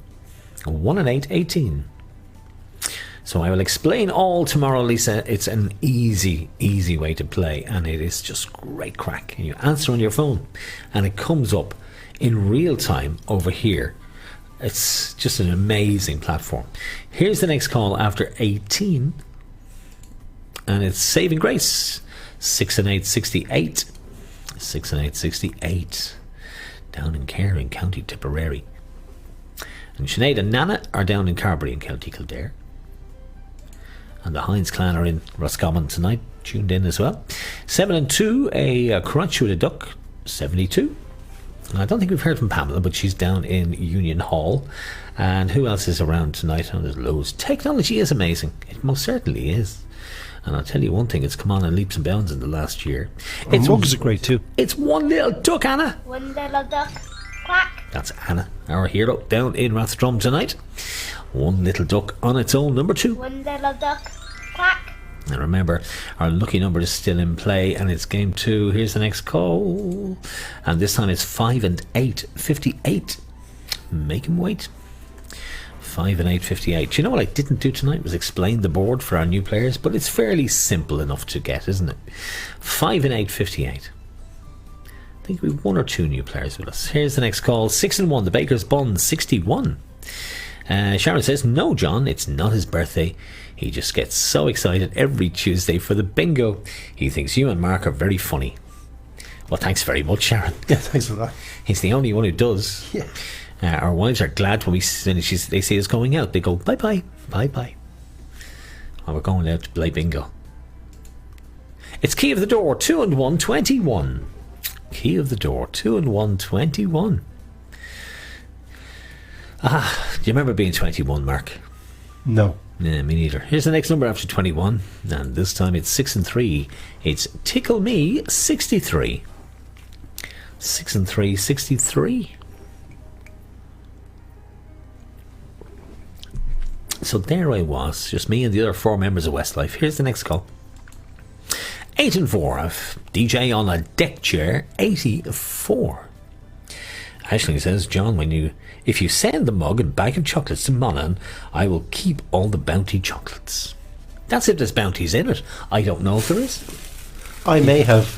1 and 8, 18. So I will explain all tomorrow, Lisa. It's an easy way to play, and it is just great crack. And you answer on your phone, and it comes up in real time over here. It's just an amazing platform. Here's the next call after 18, and it's Saving Grace. 6 and 8, 68. 6 and 8, 68. Down in Kerr in County Tipperary. And Sinead and Nana are down in Carbery in County Kildare. And the Hines clan are in Roscommon tonight, tuned in as well. 7 and 2, a crunch with a duck, 72. And I don't think we've heard from Pamela, but she's down in Union Hall. And who else is around tonight? Oh, there's loads. Technology is amazing. It most certainly is. And I'll tell you one thing, it's come on in leaps and bounds in the last year. Its mugs are great too. It's one little duck, Anna. One little duck. Quack. That's Anna, our hero, down in Rathdrum tonight. One little duck on its own, number 2. One little duck. Quack. And remember, our lucky number is still in play, and it's game 2. Here's the next call. And this time it's 5 and 8, 58. Make him wait. 5 and 8, 58. Do you know what I didn't do tonight was explain the board for our new players, but it's fairly simple enough to get, isn't it? 5 and 8, 58. I think we've 1 or 2 new players with us. Here's the next call. 6 and 1, the Baker's Bun, 61. Sharon says, no, John, it's not his birthday. He just gets so excited every Tuesday for the bingo. He thinks you and Mark are very funny. Well, thanks very much, Sharon. Yeah, thanks for that. He's the only one who does. Yeah. Our wives are glad when they see us going out. They go, bye-bye, bye-bye. And we're going out to play bingo. It's Key of the Door, 2 and 1, 21. Key of the Door, 2 and 1, 21. Do you remember being 21, Mark? No. Yeah, me neither. Here's the next number after 21, and this time it's 6 and 3. It's Tickle Me, 63. 6 and 3, 63. So there I was, just me and the other 4 members of Westlife. Here's the next call. 8 and 4. DJ on a deck chair, 84. Aisling says, John, if you send the mug and bag of chocolates to Monaghan, I will keep all the bounty chocolates. That's if there's bounties in it. I don't know if there is. I may have.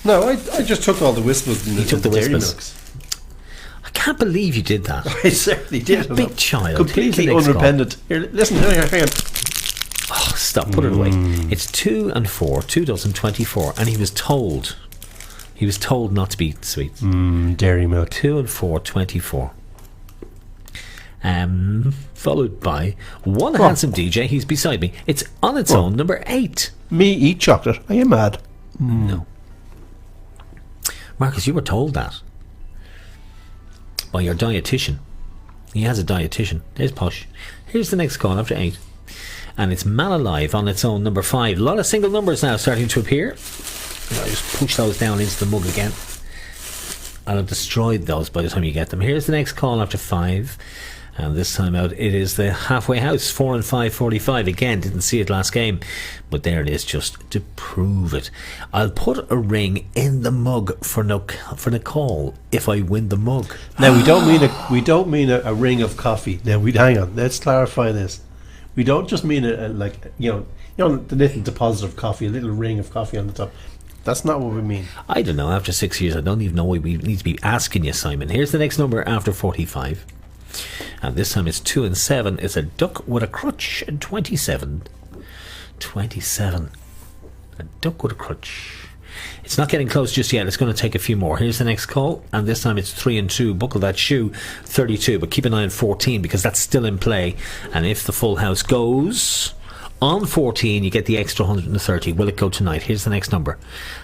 No, I just took all the whispers. You took the whispers. I can't believe you did that. I certainly did. You're a big child. Completely unrepentant. Here, listen, hang on. Oh, stop, put it away. It's 2 and 4, 2 dozen 24, and he was told not to be sweets. Dairy milk. 2 and 4, 24. Followed by one handsome DJ. He's beside me. It's on its own, number 8. Me eat chocolate. Are you mad? No. Marcus, you were told that by your dietitian. He has a dietitian. There's Posh. Here's the next call after 8. And it's Man Alive on its own, number 5. A lot of single numbers now starting to appear. I just push those down into the mug again. I'll have destroyed those by the time you get them. Here's the next call after 5. And this time out, it is the halfway house, 4 and 5, 45. Again, didn't see it last game, but there it is, just to prove it. I'll put a ring in the mug for Nicole if I win the mug. Now we don't mean a ring of coffee. Now hang on. Let's clarify this. We don't just mean the little deposit of coffee, a little ring of coffee on the top. That's not what we mean. I don't know. After 6 years, I don't even know why we need to be asking you, Simon. Here's the next number after 45. And this time it's 2 and 7. It's a duck with a crutch and 27. 27. A duck with a crutch. It's not getting close just yet. It's going to take a few more. Here's the next call. And this time it's 3 and 2. Buckle that shoe. 32. But keep an eye on 14 because that's still in play. And if the full house goes on 14, you get the extra 130. Will it go tonight? Here's the next number.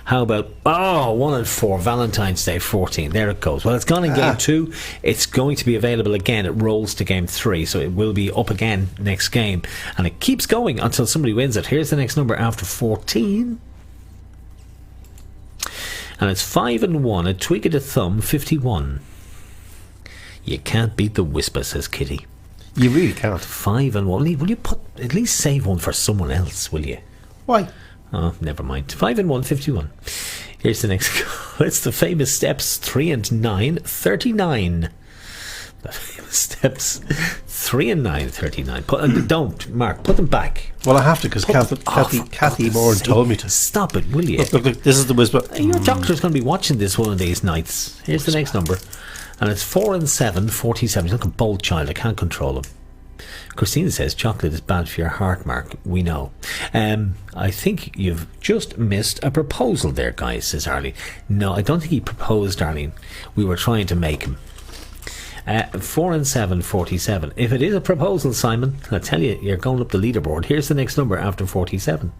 How about 1 and 4, Valentine's Day, 14. There it goes. Well, it's gone in game 2. It's going to be available again. It rolls to game 3, so it will be up again next game, and it keeps going until somebody wins it. Here's the next number after 14, and it's 5 and 1. A tweak of the thumb, 51. You can't beat the whisper, says Kitty. You really can't. 5 and 1. Will you at least save one for someone else, will you? Why? Oh, never mind. 5 and 1, 51. Here's the next call. It's the famous steps, 3 and 9, 39. Steps 3 and 9, 39. Don't, Mark, put them back. Well, I have to because Kathy Moore told me to. Stop it, will you? Look, this is the whisper. Your doctor's going to be watching this one of these nights. Here's the next number. And it's 4 and 7, 47. He's like a bold child. I can't control him. Christina says chocolate is bad for your heart, Mark. We know. I think you've just missed a proposal there, guys, says Arlene. No, I don't think he proposed, Arlene. We were trying to make him. 4 and 7, 47. If it is a proposal, Simon, I tell you, you're going up the leaderboard. Here's the next number after 47.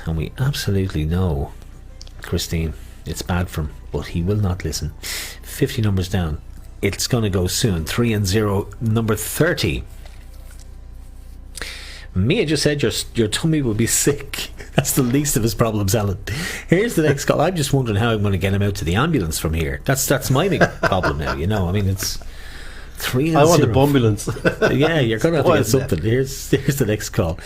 And we absolutely know, Christine, it's bad for him, but he will not listen. 50 numbers down. It's going to go soon. 3 and 0, number 30. Mia just said your tummy will be sick. That's the least of his problems, Alan. Here's the next call. I'm just wondering how I'm going to get him out to the ambulance from here. That's my big problem now, you know. I mean, it's 3 and 0. I want the ambulance. Yeah, you're going to have to get something. Here's the next call.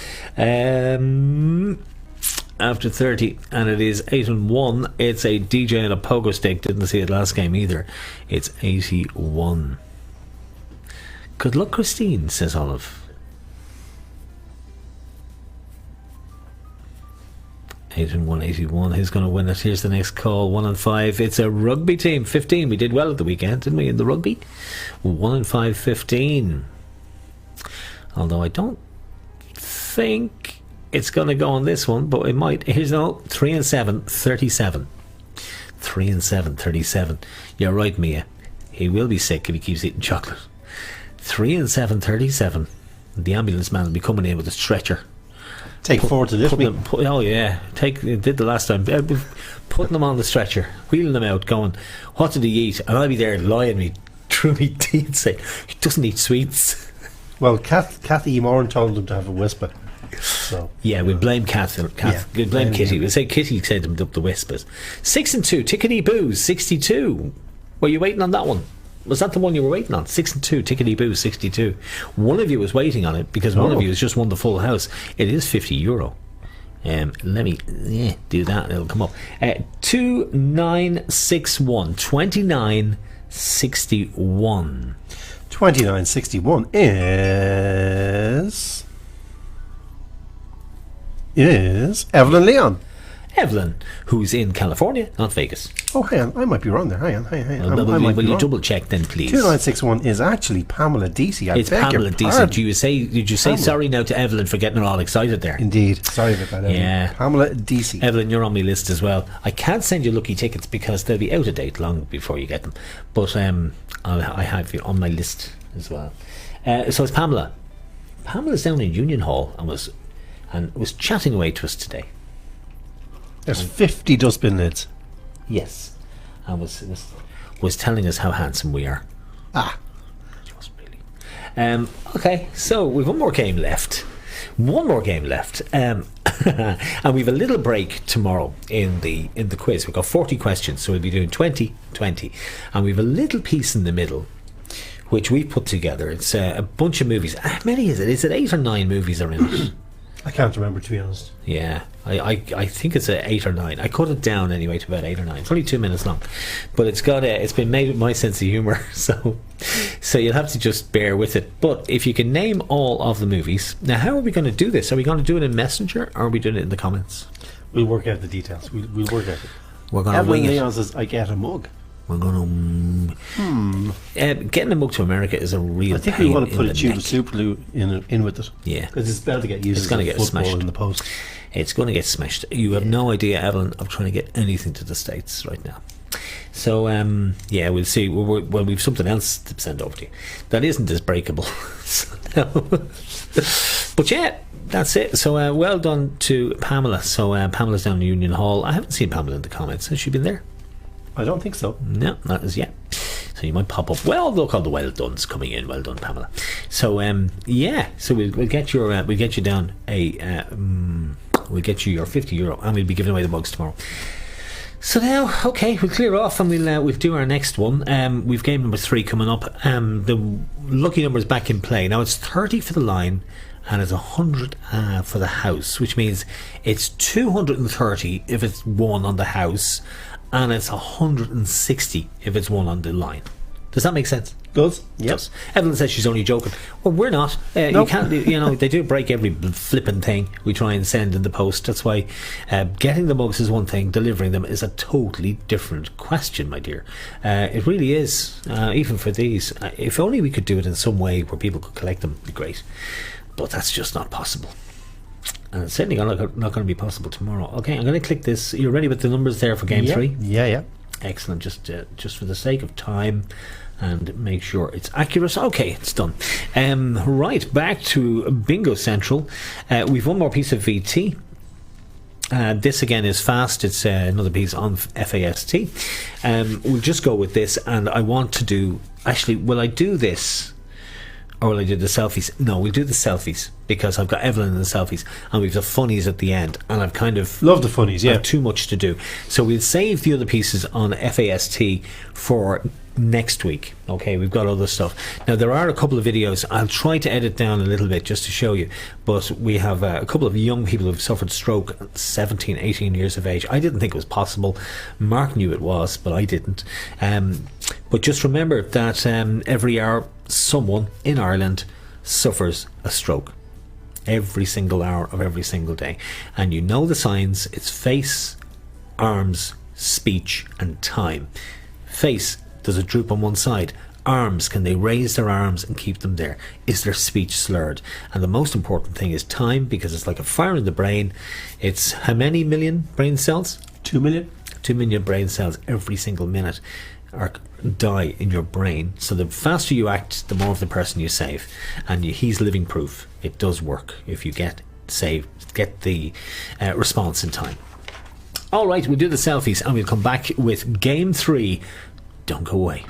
After 30, and it is 8 and 1. It's a DJ and a pogo stick. Didn't see it last game either. It's 81. Good luck, Christine, says Olive. 8 and 1, 81. Who's going to win it? Here's the next call. 1 and 5. It's a rugby team. 15. We did well at the weekend, didn't we, in the rugby? 1 and 5, 15. Although I don't think it's going to go on this one, but it might. Here's 3 and 7, 37. 3 and 7, 37. You're right, Mia. He will be sick if he keeps eating chocolate. 3 and 7, 37. The ambulance man will be coming in with a stretcher. Take 4 to lift me. Oh yeah, did the last time. Putting them on the stretcher, wheeling them out, going, what did he eat? And I'll be there lying me through my teeth saying, he doesn't eat sweets. Well, Kathy Moore told him to have a whisper. So yeah, we blame Kath. We blame Kitty. We say Kitty said him up the whispers. 6 and 2, Tickety Boo, 62. Were you waiting on that one? Was that the one you were waiting on? 6 and 2, Tickety Boo, 62. One of you was waiting on it because one of you has just won the full house. It is €50. Let me do that and it'll come up. 2961, 2961. 2961 is Evelyn Leon. Evelyn, who's in California, not Vegas. Oh, hang on, I might be wrong there. Hang on. Will you double check then, please? 2961 is actually Pamela Deasy. It's Pamela Deasy. Did you say sorry now to Evelyn for getting her all excited there? Indeed. Sorry about that, Evelyn. Yeah. Pamela Deasy. Evelyn, you're on my list as well. I can't send you lucky tickets because they'll be out of date long before you get them. But I have you on my list as well. So it's Pamela. Pamela's down in Union Hall and was chatting away to us today. There's 50 dustbin lids. Yes, and was telling us how handsome we are. Just really. Okay, so we've one more game left. And we've a little break tomorrow in the quiz. We've got 40 questions, so we'll be doing 20, and we've a little piece in the middle which we put together. It's a bunch of movies. How many is it? Is it 8 or 9 movies are in it? I can't remember, to be honest. Yeah, I think it's 8 or 9. I cut it down anyway to about 8 or 9. It's only 2 minutes long, but it's been made with my sense of humour, so you'll have to just bear with it. But if you can name all of the movies, now how are we going to do this? Are we going to do it in Messenger, or are we doing it in the comments? We'll work out the details. We'll work out it. We're going to wing it. Leon says, I get a mug. We're going to getting a mug to America is a real. I think we want to put a tube of super glue in with it. Yeah, because it's better to get used. It's going to get smashed in the post. It's going to get smashed. You have no idea, Evelyn, of trying to get anything to the States right now. So we'll see. Well, we've something else to send over to you that isn't as breakable. But yeah, that's it. So well done to Pamela. So Pamela's down in Union Hall. I haven't seen Pamela in the comments. Has she been there? I don't think so. No, not as yet. So you might pop up. Well, look, all the well done's coming in. Well done, Pamela. So so we'll get you down we'll get you your €50, and we'll be giving away the mugs tomorrow. So now, okay, we'll clear off and we'll do our next one. We've game number 3 coming up. The lucky number is back in play now. It's 30 for the line, and it's 100 for the house, which means it's 230 if it's 1 on the house, and it's 160 if it's 1 on the line. Does that make sense? Does? Yes. Does. Evelyn says she's only joking. Well, we're not. You Nope. can't. They do break every flipping thing we try and send in the post. That's why getting the mugs is one thing. Delivering them is a totally different question, my dear. It really is. Even for these, if only we could do it in some way where people could collect them, it'd be great. But that's just not possible. And it's certainly not going to be possible tomorrow. Okay, I'm going to click this. You're ready with the numbers there for game 3? Yeah. Excellent. Just for the sake of time and make sure it's accurate. Okay, it's done. Right, back to Bingo Central. We've one more piece of VT. This again is fast. It's another piece on FAST. We'll just go with this, and I want to do... Actually, will I do this? Or will I do the selfies? No, we'll do the selfies, because I've got Evelyn in the selfies, and we've the funnies at the end, and I've kind of... Love the funnies, yeah. I've too much to do. So we'll save the other pieces on FAST for next week. Okay, we've got other stuff. Now, there are a couple of videos. I'll try to edit down a little bit just to show you, but we have a couple of young people who've suffered stroke, 17, 18 years of age. I didn't think it was possible. Mark knew it was, but I didn't. But just remember that every hour someone in Ireland suffers a stroke. Every single hour of every single day. And you know the signs. It's face, arms, speech and time. Face, does it droop on one side? Arms, can they raise their arms and keep them there? Is their speech slurred? And the most important thing is time, because it's like a fire in the brain. It's how many million brain cells? 2 million. 2 million brain cells every single minute die in your brain. So the faster you act, the more of the person you save. And he's living proof. It does work if you get the response in time. All right, we'll do the selfies and we'll come back with game 3. Don't go away.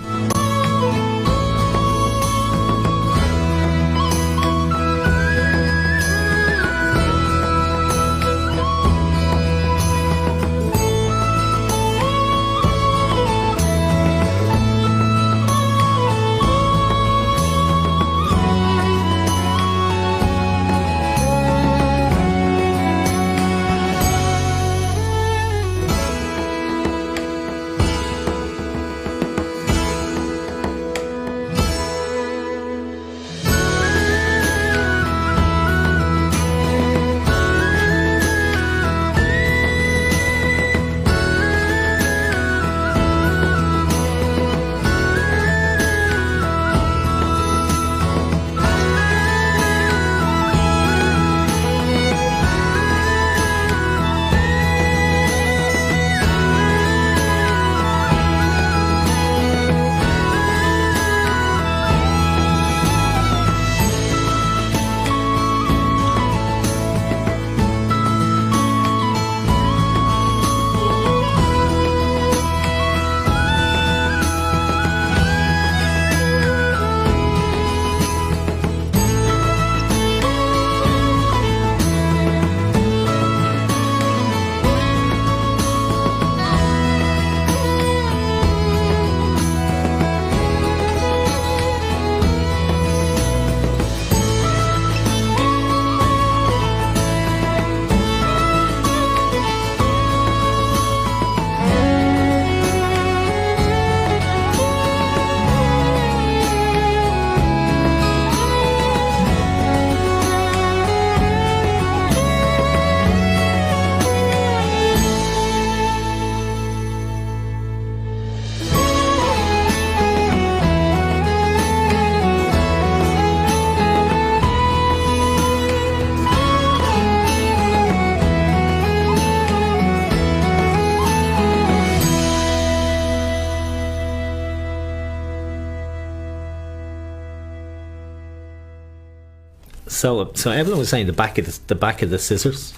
So Evelyn was saying the back of the scissors,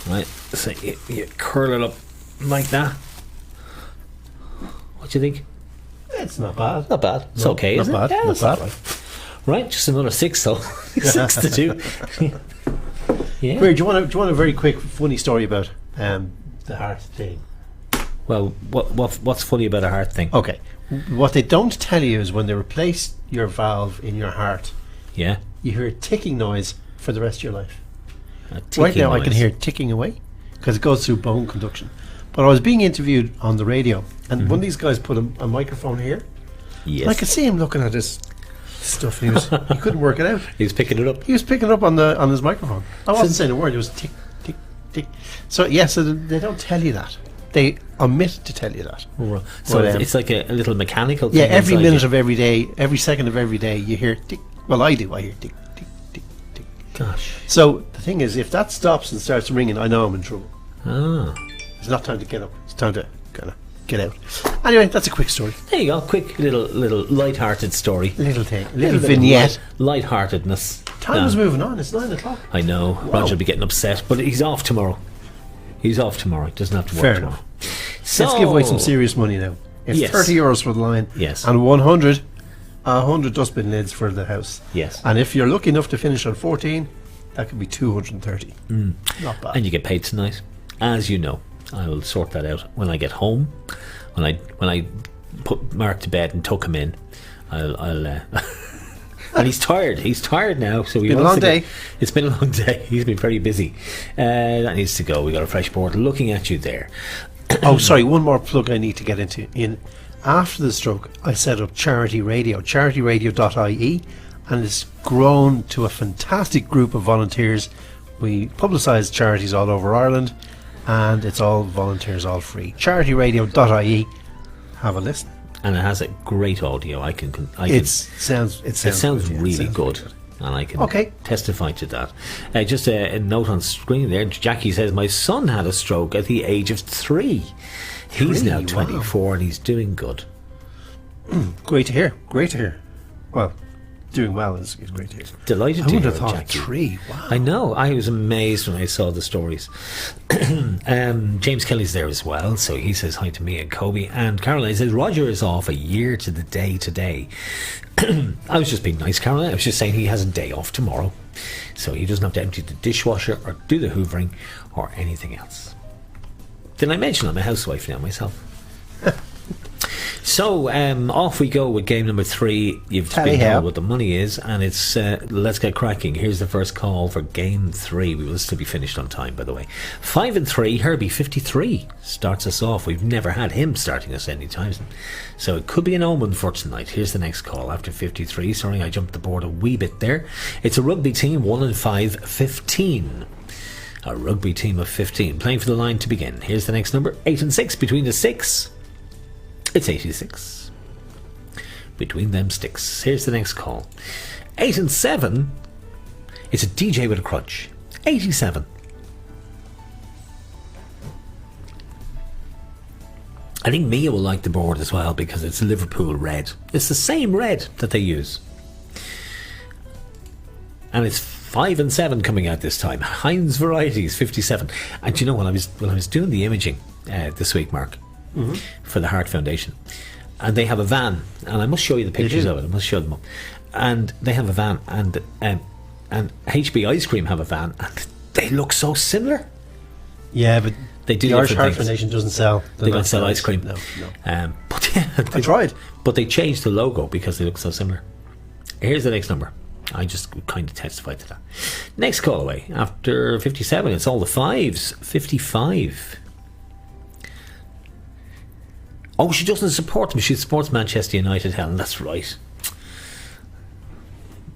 right? So you curl it up like that. What do you think? It's not bad. Not bad. It's okay, not isn't bad. it? Yeah, Not it's bad. all right, just another 6 though. 6 to 2. Yeah. Where, do you want a very quick funny story about the heart thing? Well, what's funny about a heart thing? Okay, what they don't tell you is when they replace your valve in your heart, Yeah. you hear a ticking noise for the rest of your life. A ticking Right now, I noise. can hear it ticking away because it goes through bone conduction. But I was being interviewed on the radio, and one of these guys put a microphone here, Yes. I could see him looking at this stuff. And he couldn't work it out. He was picking it up. He was picking up on his microphone. I wasn't saying a word. It was tick, tick, tick. So so they don't tell you that. They omit to tell you that. Right. So it's like a little mechanical thing. Yeah, every inside minute you. of every day, every second of every day, you hear tick. Well, I do. I hear tick, tick, tick, tick. Gosh. So the thing is, if that stops and starts ringing, I know I'm in trouble. Ah. It's not time to get up. It's time to kind of get out. Anyway, that's a quick story. There you go. Quick little light-hearted story. Little thing. Little Little bit of vignette. Light-heartedness. Time is moving on. It's 9 o'clock. I know. Wow. Roger will be getting upset, but he's off tomorrow. He doesn't have to work Fair tomorrow. enough. So, Let's give away some serious money now. It's Yes. €30 for the line. Yes. And 100 dustbin lids for the house. Yes. And if you're lucky enough to finish on 14, that could be 230. Not bad. And you get paid tonight. As you know, I will sort that out when I get home. When I put Mark to bed and tuck him in, I'll and he's tired. He's tired now, so been a long day. It's been a long day. He's been very busy. That needs to go. We got a fresh board looking at you there. Oh, sorry, one more plug I need to get into. After the stroke, I set up Charity Radio, charityradio.ie, and it's grown to a fantastic group of volunteers. We publicise charities all over Ireland, and it's all volunteers, all free. charityradio.ie. Have a listen. And it has a great audio. It sounds It sounds good, yeah. really It sounds good. very And I can Okay. testify to that. Just a note on screen there. Jackie says, my son had a stroke at the age of 3. He's 3, now wow. 24 and he's doing good. Great to hear. Great to hear. Well, doing well is great to hear. Delighted I to would hear have it, thought Jackie. 3. Wow. I know. I was amazed when I saw the stories. James Kelly's there as well, so he says hi to me and Kobe. And Caroline says Roger is off a year to the day today. I was just being nice, Caroline. I was just saying he has a day off tomorrow, so he doesn't have to empty the dishwasher or do the hoovering or anything else. Did I mention I'm a housewife now myself? So off we go with game number 3. You've Tally been ho. told what the money is, and it's let's get cracking. Here's the first call for game 3. We will still be finished on time, by the way. 5 and 3. Herbie 53 starts us off. We've never had him starting us any time, so it could be an omen for tonight. Here's the next call after 53. Sorry, I jumped the board a wee bit there. It's a rugby team. 1 and 5, 15. A rugby team of 15 playing for the line to begin. Here's the next number. 8 and 6. Between the 6, it's 86. Between them sticks. Here's the next call. 8 and 7. It's a DJ with a crutch. 87. I think Mia will like the board as well because it's Liverpool red. It's the same red that they use. And it's 5 and 7 coming out this time. Heinz Varieties 57. And do you know when I was doing the imaging this week, Mark, for the Heart Foundation, and they have a van, and I must show you the pictures of it. I must show them up. And they have a van, and HB Ice Cream have a van, and they look so similar. Yeah, but They do the Irish different Heart things. Foundation doesn't sell. They don't sell ice cream. No. But yeah, I tried. But they changed the logo because they look so similar. Here's the next number. I just kind of testified to that. Next call away. After 57, it's all the 5s. 55. Oh, she doesn't support them. She supports Manchester United, Helen. That's right.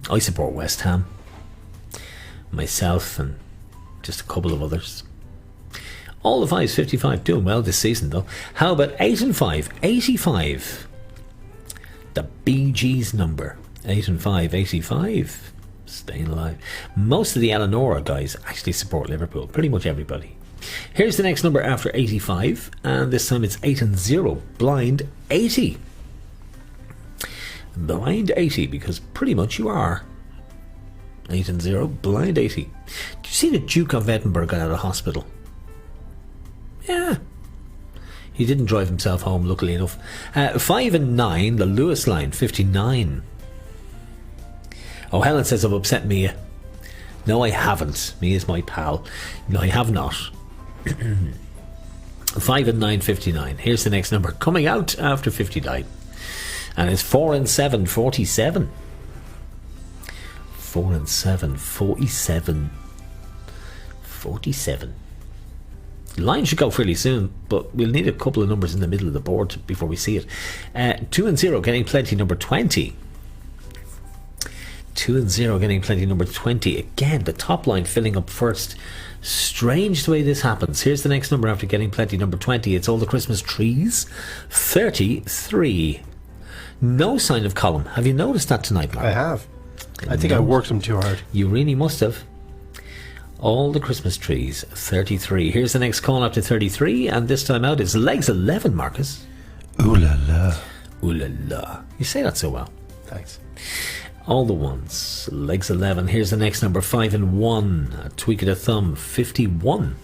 I support West Ham. Myself and just a couple of others. All the 5s, 55. Doing well this season, though. How about 8 and 5? 85. The Bee Gees number. 8 and 5, 85. Staying alive. Most of the Eleanora guys actually support Liverpool. Pretty much everybody. Here's the next number after 85, and this time it's 8 and 0. Blind 80. Blind 80, because pretty much you are. 8 and 0, blind 80. Did you see the Duke of Edinburgh got out of hospital? Yeah. He didn't drive himself home, luckily enough. 5 and 9, the Lewis line, 59. Oh, Helen says I've upset Mia. No, I haven't. Mia's my pal. No, I have not. 5 and 9, 59. Here's the next number coming out after 59. And it's 4 and 7, 47. 4 and 7, 47. 47. The line should go fairly soon, but we'll need a couple of numbers in the middle of the board before we see it. 2 and 0 getting plenty, number 20. 2 and 0 getting plenty, number 20. Again, the top line filling up first. Strange the way this happens. Here's the next number after getting plenty, number 20. It's all the Christmas trees. 33. No sign of column. Have you noticed that tonight, Mark? I have. I think I worked them too hard. You really must have. All the Christmas trees. 33. Here's the next call after 33, and this time out is legs 11, Marcus. Ooh la la. Ooh la la. You say that so well. Thanks. All the ones. Legs 11. Here's the next number, 5 and 1. A tweak of the thumb, 51.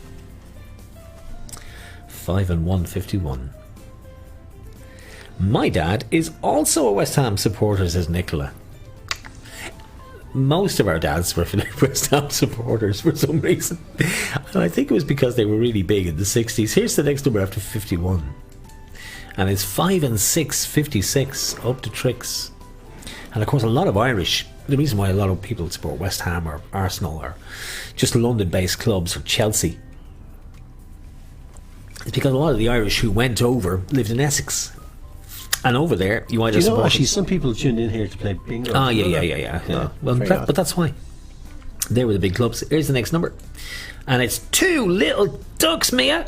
5 and 1, 51. My dad is also a West Ham supporter, says Nicola. Most of our dads were West Ham supporters for some reason. And I think it was because they were really big in the 60s. Here's the next number after 51. And it's 5 and 6, 56. Up to tricks. And of course, a lot of Irish. The reason why a lot of people support West Ham or Arsenal or just London-based clubs or Chelsea is because a lot of the Irish who went over lived in Essex. And over there, you either support. Actually, some people tuned in here to play bingo. Ah, yeah. No, well, but that's why. They were the big clubs. Here's the next number. And it's 2 little ducks, Mia.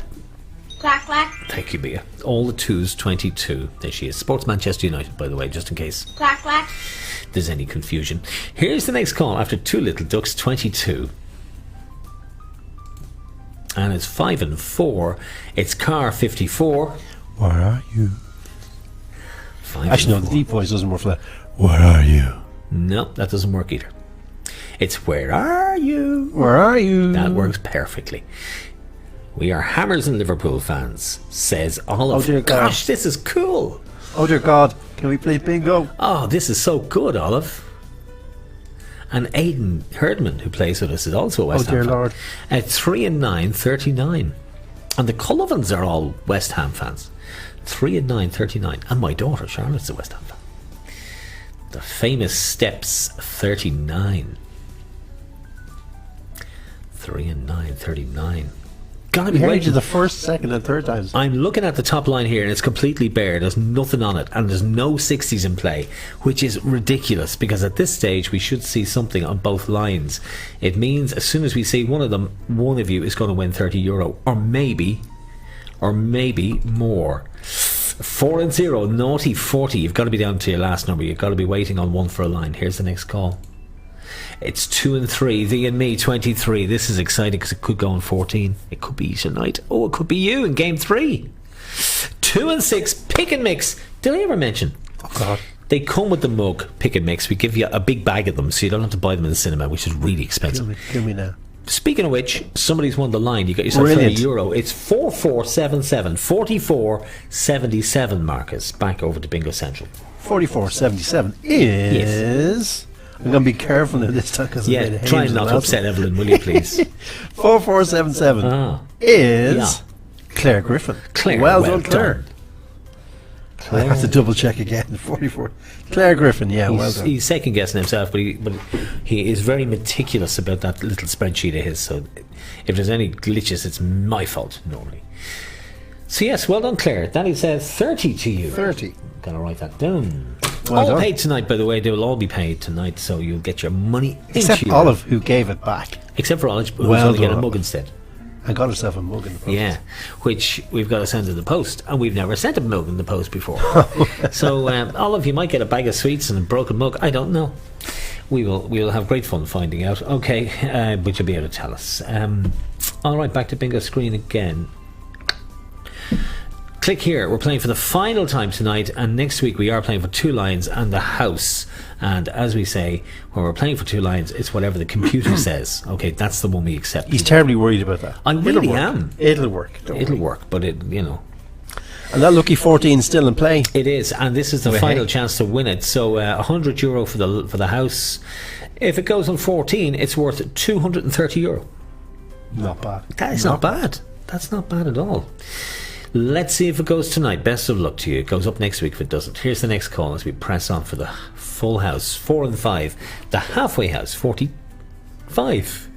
Clack, clack. Thank you, Mia. All the 2s, 22. There she is. Sports Manchester United, by the way, just in case Clack, clack. there's any confusion. Here's the next call after 2 little ducks, 22. And it's 5 and 4. It's car 54. Where are you? Actually, no, the 4. deep voice doesn't work for that. Where are you? No, that doesn't work either. It's where are you? Where are you? That works perfectly. We are Hammers and Liverpool fans, says Olive. Oh, dear God. Gosh, this is cool. Oh dear God, can we play bingo? Oh, this is so good, Olive. And Aidan Herdman, who plays with us, is also a West Ham dear fan. Lord. At 3 and 9, 39. And the Cullivans are all West Ham fans. 3 and 9, 39. And my daughter, Charlotte's a West Ham fan. The famous Steps, 39. 3 and 9, 39. Gotta be We heard waiting. you the first, second, and third times. I'm looking at the top line here and it's completely bare. There's nothing on it and there's no 60s in play, which is ridiculous because at this stage we should see something on both lines. It means as soon as we see one of them, one of you is going to win €30 or maybe more. 4 and 0, naughty 40. You've got to be down to your last number. You've got to be waiting on one for a line. Here's the next call. It's 2 and 3. Thee and me, 23. This is exciting because it could go on 14. It could be tonight. Oh, it could be you in game 3. 2 and 6. Pick and mix. Did I ever mention? Oh God. They come with the mug, pick and mix. We give you a big bag of them so you don't have to buy them in the cinema, which is really expensive. Kill me now. Speaking of which, somebody's won the line. You got yourself Brilliant. €30. It's 4477. 4477, Marcus. Back over to Bingo Central. 44.77 is... I'm going to be careful now this time because Yeah, try not to upset Evelyn, will you please? 4477 Ah. is Yeah. Claire Griffin. Claire, well well done, Claire. done. I have to double check again. 44. Claire Griffin, yeah, well done. He's second guessing himself, but he is very meticulous about that little spreadsheet of his. So if there's any glitches, it's my fault normally. So yes, well done, Claire. Danny says 30 to you. 30. Gotta write that down. Well all done. paid tonight, by the way. They will all be paid tonight, so you'll get your money. Except into your- Olive, who gave it back Except for Olive, who's Well going to get a done. mug instead. and got herself a mug in the post. Yeah, which we've got to send in the post, and we've never sent a mug in the post before. So Olive, you might get a bag of sweets and a broken mug. I don't know. We'll have great fun finding out. Okay, but you'll be able to tell us. All right, back to bingo screen again. Click here. We're playing for the final time tonight, and next week we are playing for two lines and the house. And as we say, when we're playing for two lines, it's whatever the computer says. Okay, that's the one we accept. He's terribly worried about that. I really It'll work. am. It'll work. Don't It'll worry. work, but it, you know. And that lucky 14 is still in play. It is, and this is the Well, final hey. chance to win it. So €100 for the house. If it goes on 14, it's worth €230. Not bad. That is not bad. That's not bad at all. Let's see if it goes tonight. Best of luck to you. It goes up next week if it doesn't. Here's the next call as we press on for the full house. 4 and 5. The halfway house, 45.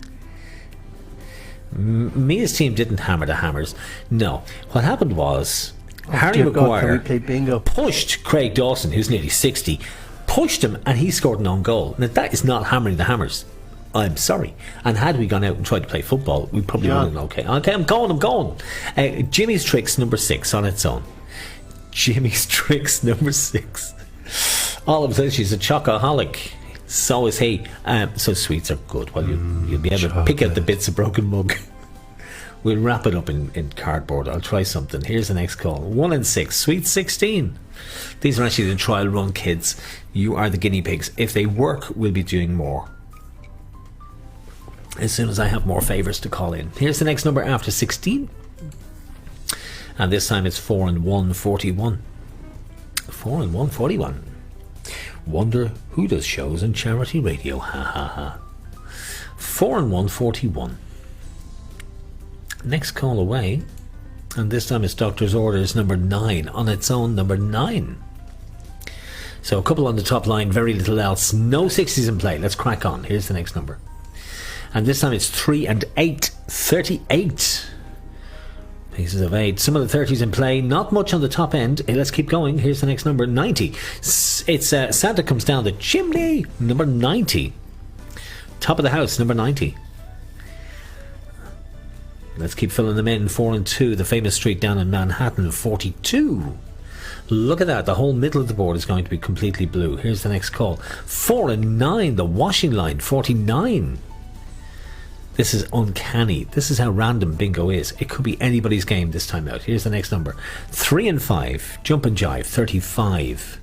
Mia's team didn't hammer the hammers. No. What happened was Harry Dear God, can we Maguire play bingo? pushed Craig Dawson, who's nearly 60, pushed him, and he scored an own goal. Now, that is not hammering the hammers. I'm sorry. And had we gone out and tried to play football, we probably would have been okay. Okay, I'm going. Jimmy's Tricks, number 6 on its own. Jimmy's Tricks, number 6. All of a sudden, she's a chocoholic. So is he. So sweets are good. Well, you'll be able to pick out the bits of broken mug. We'll wrap it up in cardboard. I'll try something. Here's the next call. 1 and 6. Sweet 16. These are actually the trial run kids. You are the guinea pigs. If they work, we'll be doing more. As soon as I have more favours to call in. Here's the next number after 16. And this time it's 4 and 1, 41. 4 and 1, 41. Wonder who does shows on charity radio. Ha ha ha. 4 and 1, 41. Next call away. And this time it's Doctor's Orders number 9 on its own, number 9. So a couple on the top line, very little else. No 60s in play. Let's crack on. Here's the next number. And this time it's 3 and 8, 38. Pieces of 8. Some of the 30s in play. Not much on the top end. Let's keep going. Here's the next number, 90. It's Santa Comes Down the Chimney, number 90. Top of the house, number 90. Let's keep filling them in. 4 and 2. The famous street down in Manhattan, 42. Look at that. The whole middle of the board is going to be completely blue. Here's the next call. 4 and 9. The washing line, 49. This is uncanny. This is how random bingo is. It could be anybody's game this time out. Here's the next number. 3 and 5. Jump and jive. 35.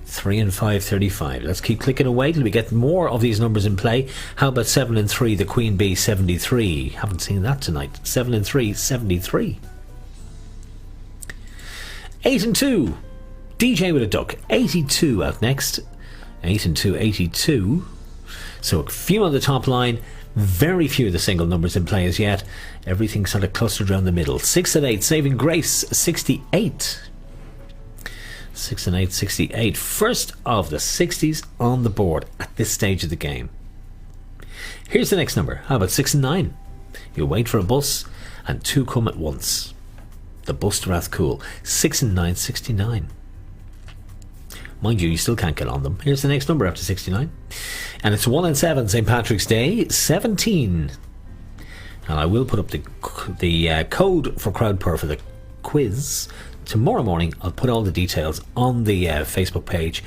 3 and 5, 35. Let's keep clicking away till we get more of these numbers in play. How about 7 and 3? The Queen Bee, 73. Haven't seen that tonight. 7 and 3, 73. 8 and 2. DJ with a duck. 82 out next. 8 and 2, 82. So a few on the top line. Very few of the single numbers in play as yet. Everything sort of clustered around the middle. 6 and 8, Saving Grace, 68. 6 and 8, 68. First of the 60s on the board at this stage of the game. Here's the next number. How about 6 and 9? You wait for a bus and 2 come at once. The bus to Rathcoole. 6 and 9, 69. Mind you still can't get on them. Here's the next number after 69. And it's 1 and 7, St. Patrick's Day, 17. And I will put up the code for Crowdpur for the quiz. Tomorrow morning, I'll put all the details on the Facebook page.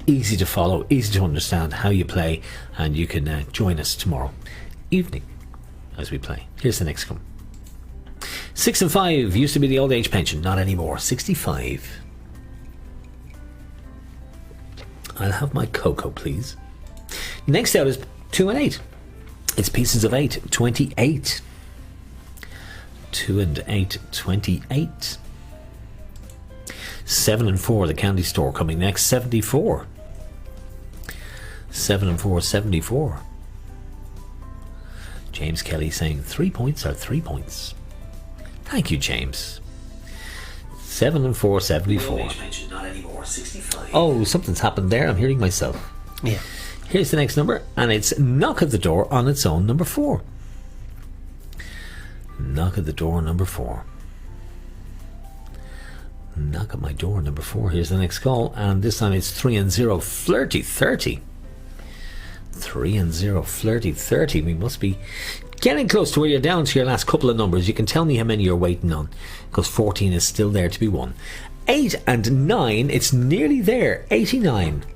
Easy to follow, easy to understand how you play. And you can join us tomorrow evening as we play. Here's the next one. 6 and 5 used to be the old age pension. Not anymore. 65. I'll have my cocoa, please. Next out is 2 and 8. It's pieces of 8, 28. 2 and 8, 28. 7 and 4, the candy store coming next, 74. 7 and 4, 74. James Kelly saying 3 points are 3 points. Thank you, James. 7 and 4, 74. Not anymore, 65. Oh, something's happened there. I'm hearing myself. Yeah. Here's the next number, and it's Knock at the Door on its own, number 4. Knock at the door, number 4. Knock at my door, number 4. Here's the next call, and this time it's 3 and 0, Flirty 30. 3 and 0, Flirty 30. We must be getting close to where you're down to your last couple of numbers. You can tell me how many you're waiting on, because 14 is still there to be won. 8 and 9, it's nearly there, 89.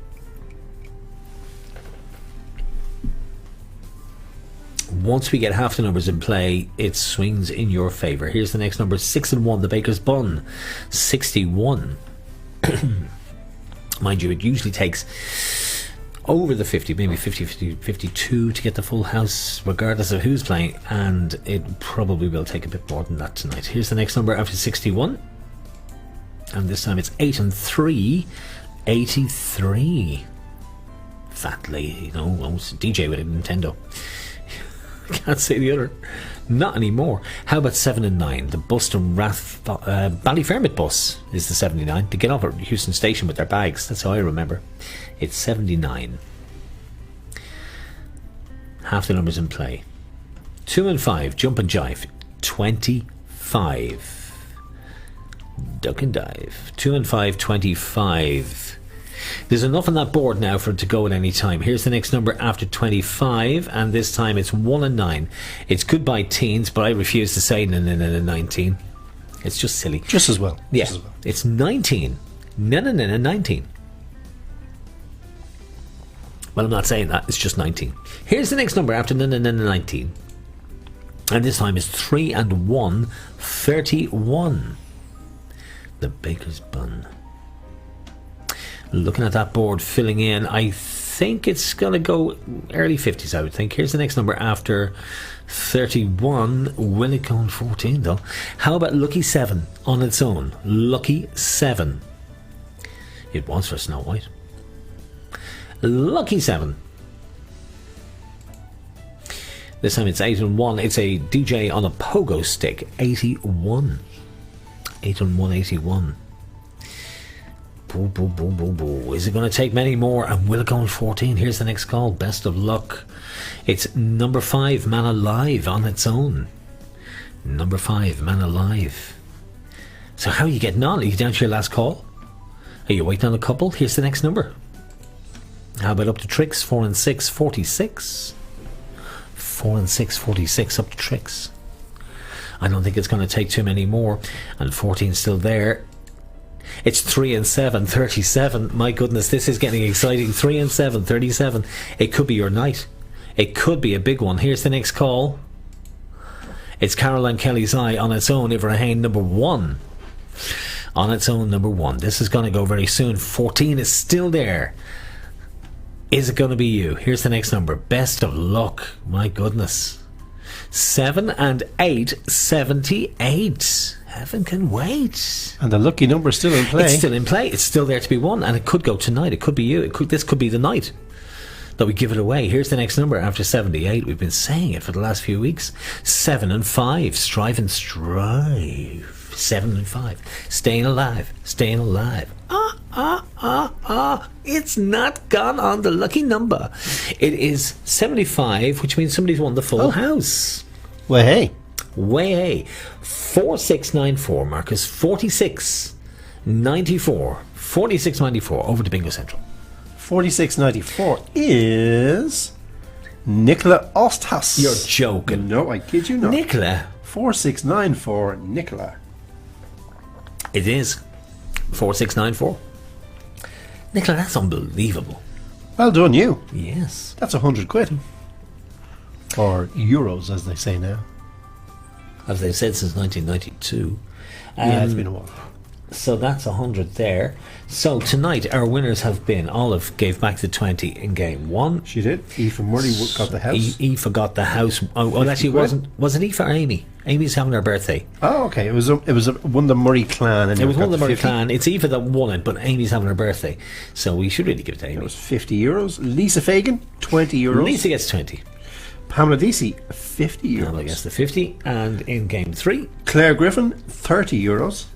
Once we get half the numbers in play, it swings in your favour. Here's the next number, 6 and 1, the Baker's Bun, 61. Mind you, it usually takes over the 50, maybe 50, 52 to get the full house, regardless of who's playing, and it probably will take a bit more than that tonight. Here's the next number after 61, and this time it's 8 and 3, 83. Fat lady, it's a DJ with a Nintendo. Can't say the other. Not anymore. How about 7 and 9? The bus to Ballyfermot bus is the 79. They get off at Houston Station with their bags. That's how I remember. It's 79. Half the numbers in play. 2 and 5, jump and jive, 25. Duck and dive, 2 and 5, 25. There's enough on that board now for it to go at any time. Here's the next number after 25, and this time it's 1 and 9. It's goodbye teens, but I refuse to say 19. It's just silly. Just as well. Yeah, Just as well. it's 19. 19. Well, I'm not saying that. It's just 19. Here's the next number after 19. And this time it's 3 and 1, 31. The baker's bun. Looking at that board, filling in, I think it's going to go early 50s, I would think. Here's the next number after 31. Will it go on 14, though? How about Lucky 7 on its own? Lucky 7. It was for Snow White. Lucky 7. This time it's 8 and 1. It's a DJ on a pogo stick. 81. 8 and 1, 81. Boo, boo, boo, boo, boo. Is it going to take many more? And will it go on 14? Here's the next call. Best of luck. It's number 5, Man Alive on its own. Number 5, Man Alive. So how are you getting on? Are you down to your last call? Are you waiting on a couple? Here's the next number. How about up to tricks? 4 and 6, 46. 4 and 6, 46 up to tricks. I don't think it's going to take too many more. And 14 still there. It's 3 and 7, 37. My goodness, this is getting exciting. 3 and 7, 37. It could be your night. It could be a big one. Here's the next call. It's Caroline Kelly's Eye on its own. Ibrahim number 1. On its own, number 1. This is going to go very soon. 14 is still there. Is it going to be you? Here's the next number. Best of luck. My goodness. 7 and 8, 78. Heaven can wait. And the lucky number is still in play. It's still in play. It's still there to be won, and it could go tonight. It could be you. This could be the night that we give it away. Here's the next number after 78. We've been saying it for the last few weeks. 7 and 5. Strive and strive. 7 and 5. Staying alive. Staying alive. It's not gone on the lucky number. It is 75, which means somebody's won the full house. Well, hey. Way 4694, Marcus. 4694. 4694 over to Bingo Central. 4694 is Nicola Osthaus. You're joking. No, I kid you not. Nicola. 4694 Nicola. It is 4694. Nicola, that's unbelievable. Well done, you. Yes. That's 100 quid. Or euros, as they say now. As they've said since 1992. Yeah, it's been a while. So that's 100 there. So tonight our winners have been Olive gave back the 20 in game 1. She did. Aoife Murray got the house. Aoife got the house. Oh, well, actually, was it Aoife or Amy? Amy's having her birthday. Oh, okay. It was one of the Murray clan. And it was one of the Murray 50. clan. It's Aoife that won it, but Amy's having her birthday, so we should really give it to Amy. It was 50 euros. Lisa Fagan, 20 euros. Lisa gets 20. Pamela Deasy, 50 euros. Pamela gets the 50, and in game 3, Claire Griffin, 30 euros.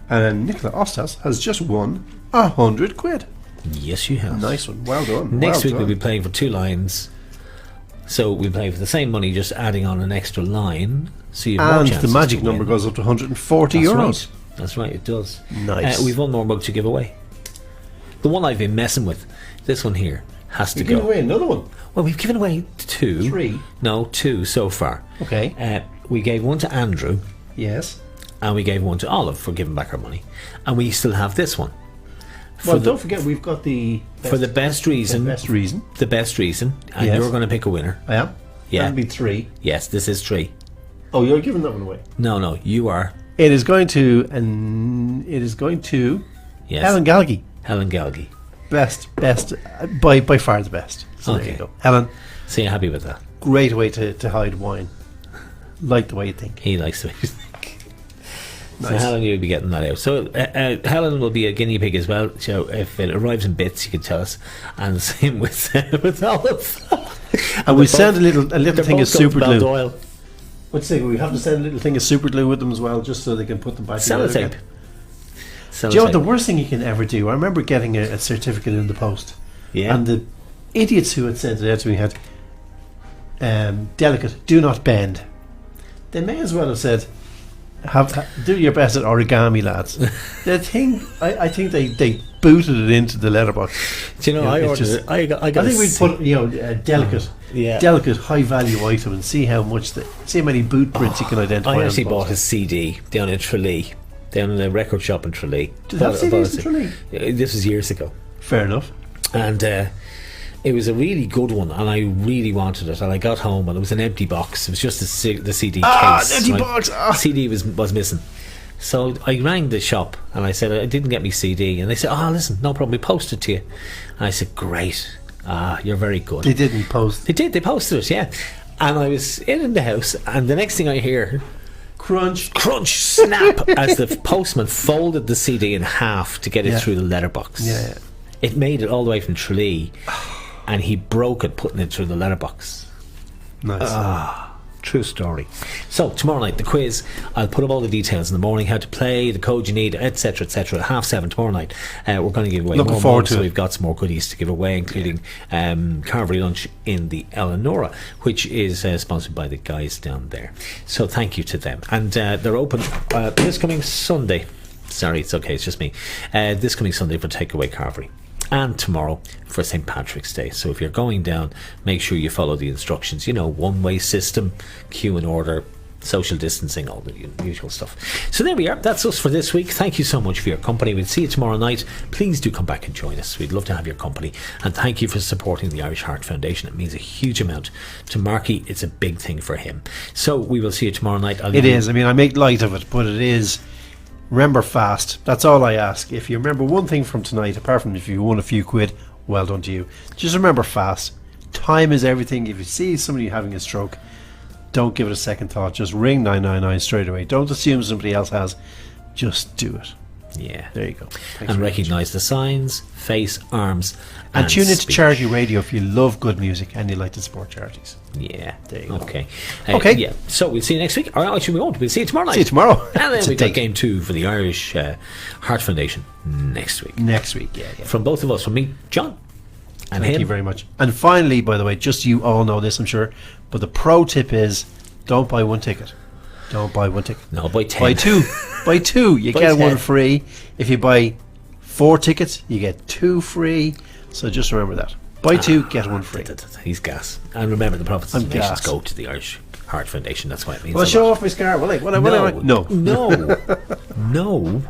And then Nicola Osthaus has just won 100 quid. Yes, you have. Nice one. Well done. Next week we'll be playing for 2 lines. So we play for the same money, just adding on an extra line. So you have more and chances the magic to number win. goes up to 140 That's euros. Right. That's right, it does. Nice. We've one more mug to give away. The one I've been messing with. This one here has to You're go. giving away another one. Well, we've given away 2. 3. No, 2 so far. Okay. We gave one to Andrew. Yes. And we gave one to Olive for giving back her money. And we still have this one. Well, don't forget we've got the for the best reason. The best reason. The best reason. And Yes. you're going to pick a winner. I am. Yeah. That'll be 3. Yes, this is 3. Oh, you're giving that one away. No, you are. It is going to, and it is going to. Yes. Helen Galgi. Helen Galgi. Best, by far the best. So Okay. there you go, Helen. So you're happy with that? Great way to hide wine. Like the way you think. He likes the way you think. So Nice. Helen, you'll be getting that out. So Helen will be a guinea pig as well. So if it arrives in bits, you can tell us. And the same with Olive. And we send a little thing of super glue. Doyle. What's the thing? We have to send a little thing of super glue with them as well, just so they can put them back together. Sellotape. again. Do you know what the worst thing you can ever do? I remember getting a certificate in the post. Yeah. And the idiots who had sent it out to me had delicate, do not bend. They may as well have said, do your best at origami, lads. The thing, I think they booted it into the letterbox. Do you know, I ordered it. I think we'd put delicate, high value item and see how many boot prints you can identify. I actually bought a CD down in Tralee, down in a record shop in Tralee. Did that CDs in Tralee? This was years ago. Fair enough. And it was a really good one, and I really wanted it. And I got home, and it was an empty box. It was just the CD case. Empty box. CD was missing. So I rang the shop and I said, I didn't get me CD. And they said, listen, no problem, we posted it to you. And I said, great, you're very good. They didn't post. They did, they posted it, yeah. And I was in the house, and the next thing I hear, crunch, snap, as the postman folded the CD in half to get it through the letterbox. Yeah. It made it all the way from Tralee, and he broke it putting it through the letterbox. Nice. True story. So tomorrow night, the quiz, I'll put up all the details in the morning, how to play, the code you need, etc, etc. At 7:30 tomorrow night, we're going to give away Looking more forward to so it. we've got some more goodies to give away, including Carvery lunch in the Eleonora, which is sponsored by the guys down there. So thank you to them. And they're open this coming Sunday. Sorry, it's okay, it's just me. This coming Sunday for takeaway Carvery, and tomorrow for St. Patrick's Day. So if you're going down, make sure you follow the instructions. You know, one-way system, queue in order, social distancing, all the usual stuff. So there we are. That's us for this week. Thank you so much for your company. We'll see you tomorrow night. Please do come back and join us. We'd love to have your company. And thank you for supporting the Irish Heart Foundation. It means a huge amount to Marky. It's a big thing for him. So we will see you tomorrow night. It is. I mean, I make light of it, but it is. Remember fast. That's all I ask. If you remember one thing from tonight, apart from if you won a few quid, well done to you. Just remember fast. Time is everything. If you see somebody having a stroke, don't give it a second thought. Just ring 999 straight away. Don't assume somebody else has. Just do it. Yeah. There you go. And recognise the signs, face, arms, and tune into speech. charity radio if you love good music and you like to support charities. Yeah. There you go. Okay. Okay. Yeah. So we'll see you next week. Or actually, we won't. We'll see you tomorrow night. See you tomorrow. And then It's a we've got date. game 2 for the Irish Heart Foundation next week. Next week, yeah. From both of us, from me, John, and Thank him. you very much. And finally, by the way, just you all know this, I'm sure, but the pro tip is don't buy one ticket. Don't buy one ticket. No, buy 10. Buy two. Buy two. You Buy get 10. one free. If you buy 4 tickets, you get 2 free. So just remember that. Buy 2, get 1 free. He's gas. And remember, the profits I'm and donations gas. go to the Irish Heart Foundation. That's why it means Well, a show lot. off my scar. Will I? No. No. No.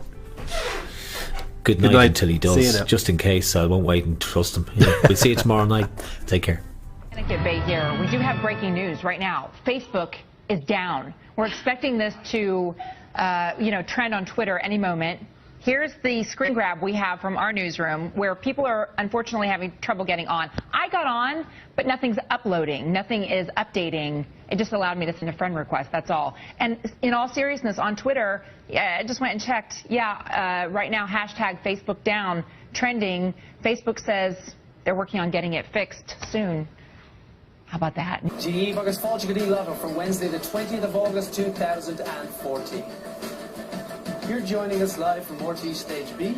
Good night night. until he See you does. now. Just in case, I won't wait and trust him. Yeah. We'll see you tomorrow night. Take care. Connecticut Bay here. We do have breaking news right now. Facebook is down. We're expecting this to, trend on Twitter any moment. Here's the screen grab we have from our newsroom where people are unfortunately having trouble getting on. I got on, but nothing's uploading. Nothing is updating. It just allowed me to send a friend request, that's all. And in all seriousness, on Twitter, I just went and checked. Right now, hashtag Facebook down, trending. Facebook says they're working on getting it fixed soon. How about that? Gee, agus fáilte go dtí leather for Wednesday the 20th of August 2014. You're joining us live from RT Stage B.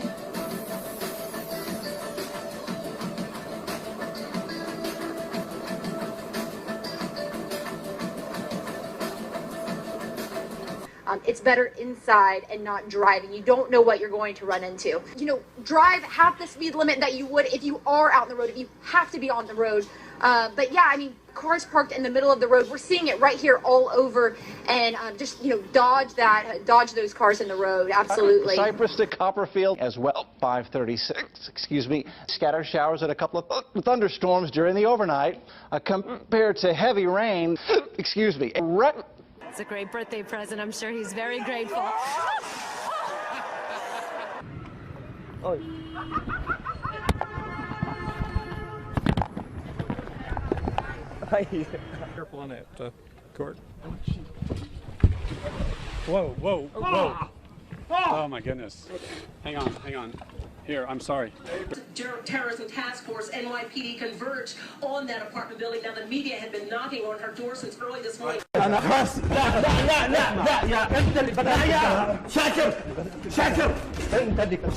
It's better inside and not driving. You don't know what you're going to run into. You know, drive half the speed limit that you would if you are out on the road, if you have to be on the road. But yeah, I mean, cars parked in the middle of the road. We're seeing it right here all over, and dodge those cars in the road. Absolutely. Cypress to Copperfield as well. 5:36. Scattered showers and a couple of thunderstorms during the overnight, compared to heavy rain. It's a great birthday present. I'm sure he's very grateful. Careful on that cord. Whoa. Oh my goodness. Hang on. Here, I'm sorry. Terrorism Task Force, NYPD, converged on that apartment building. Now, the media had been knocking on her door since early this morning.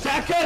شاكر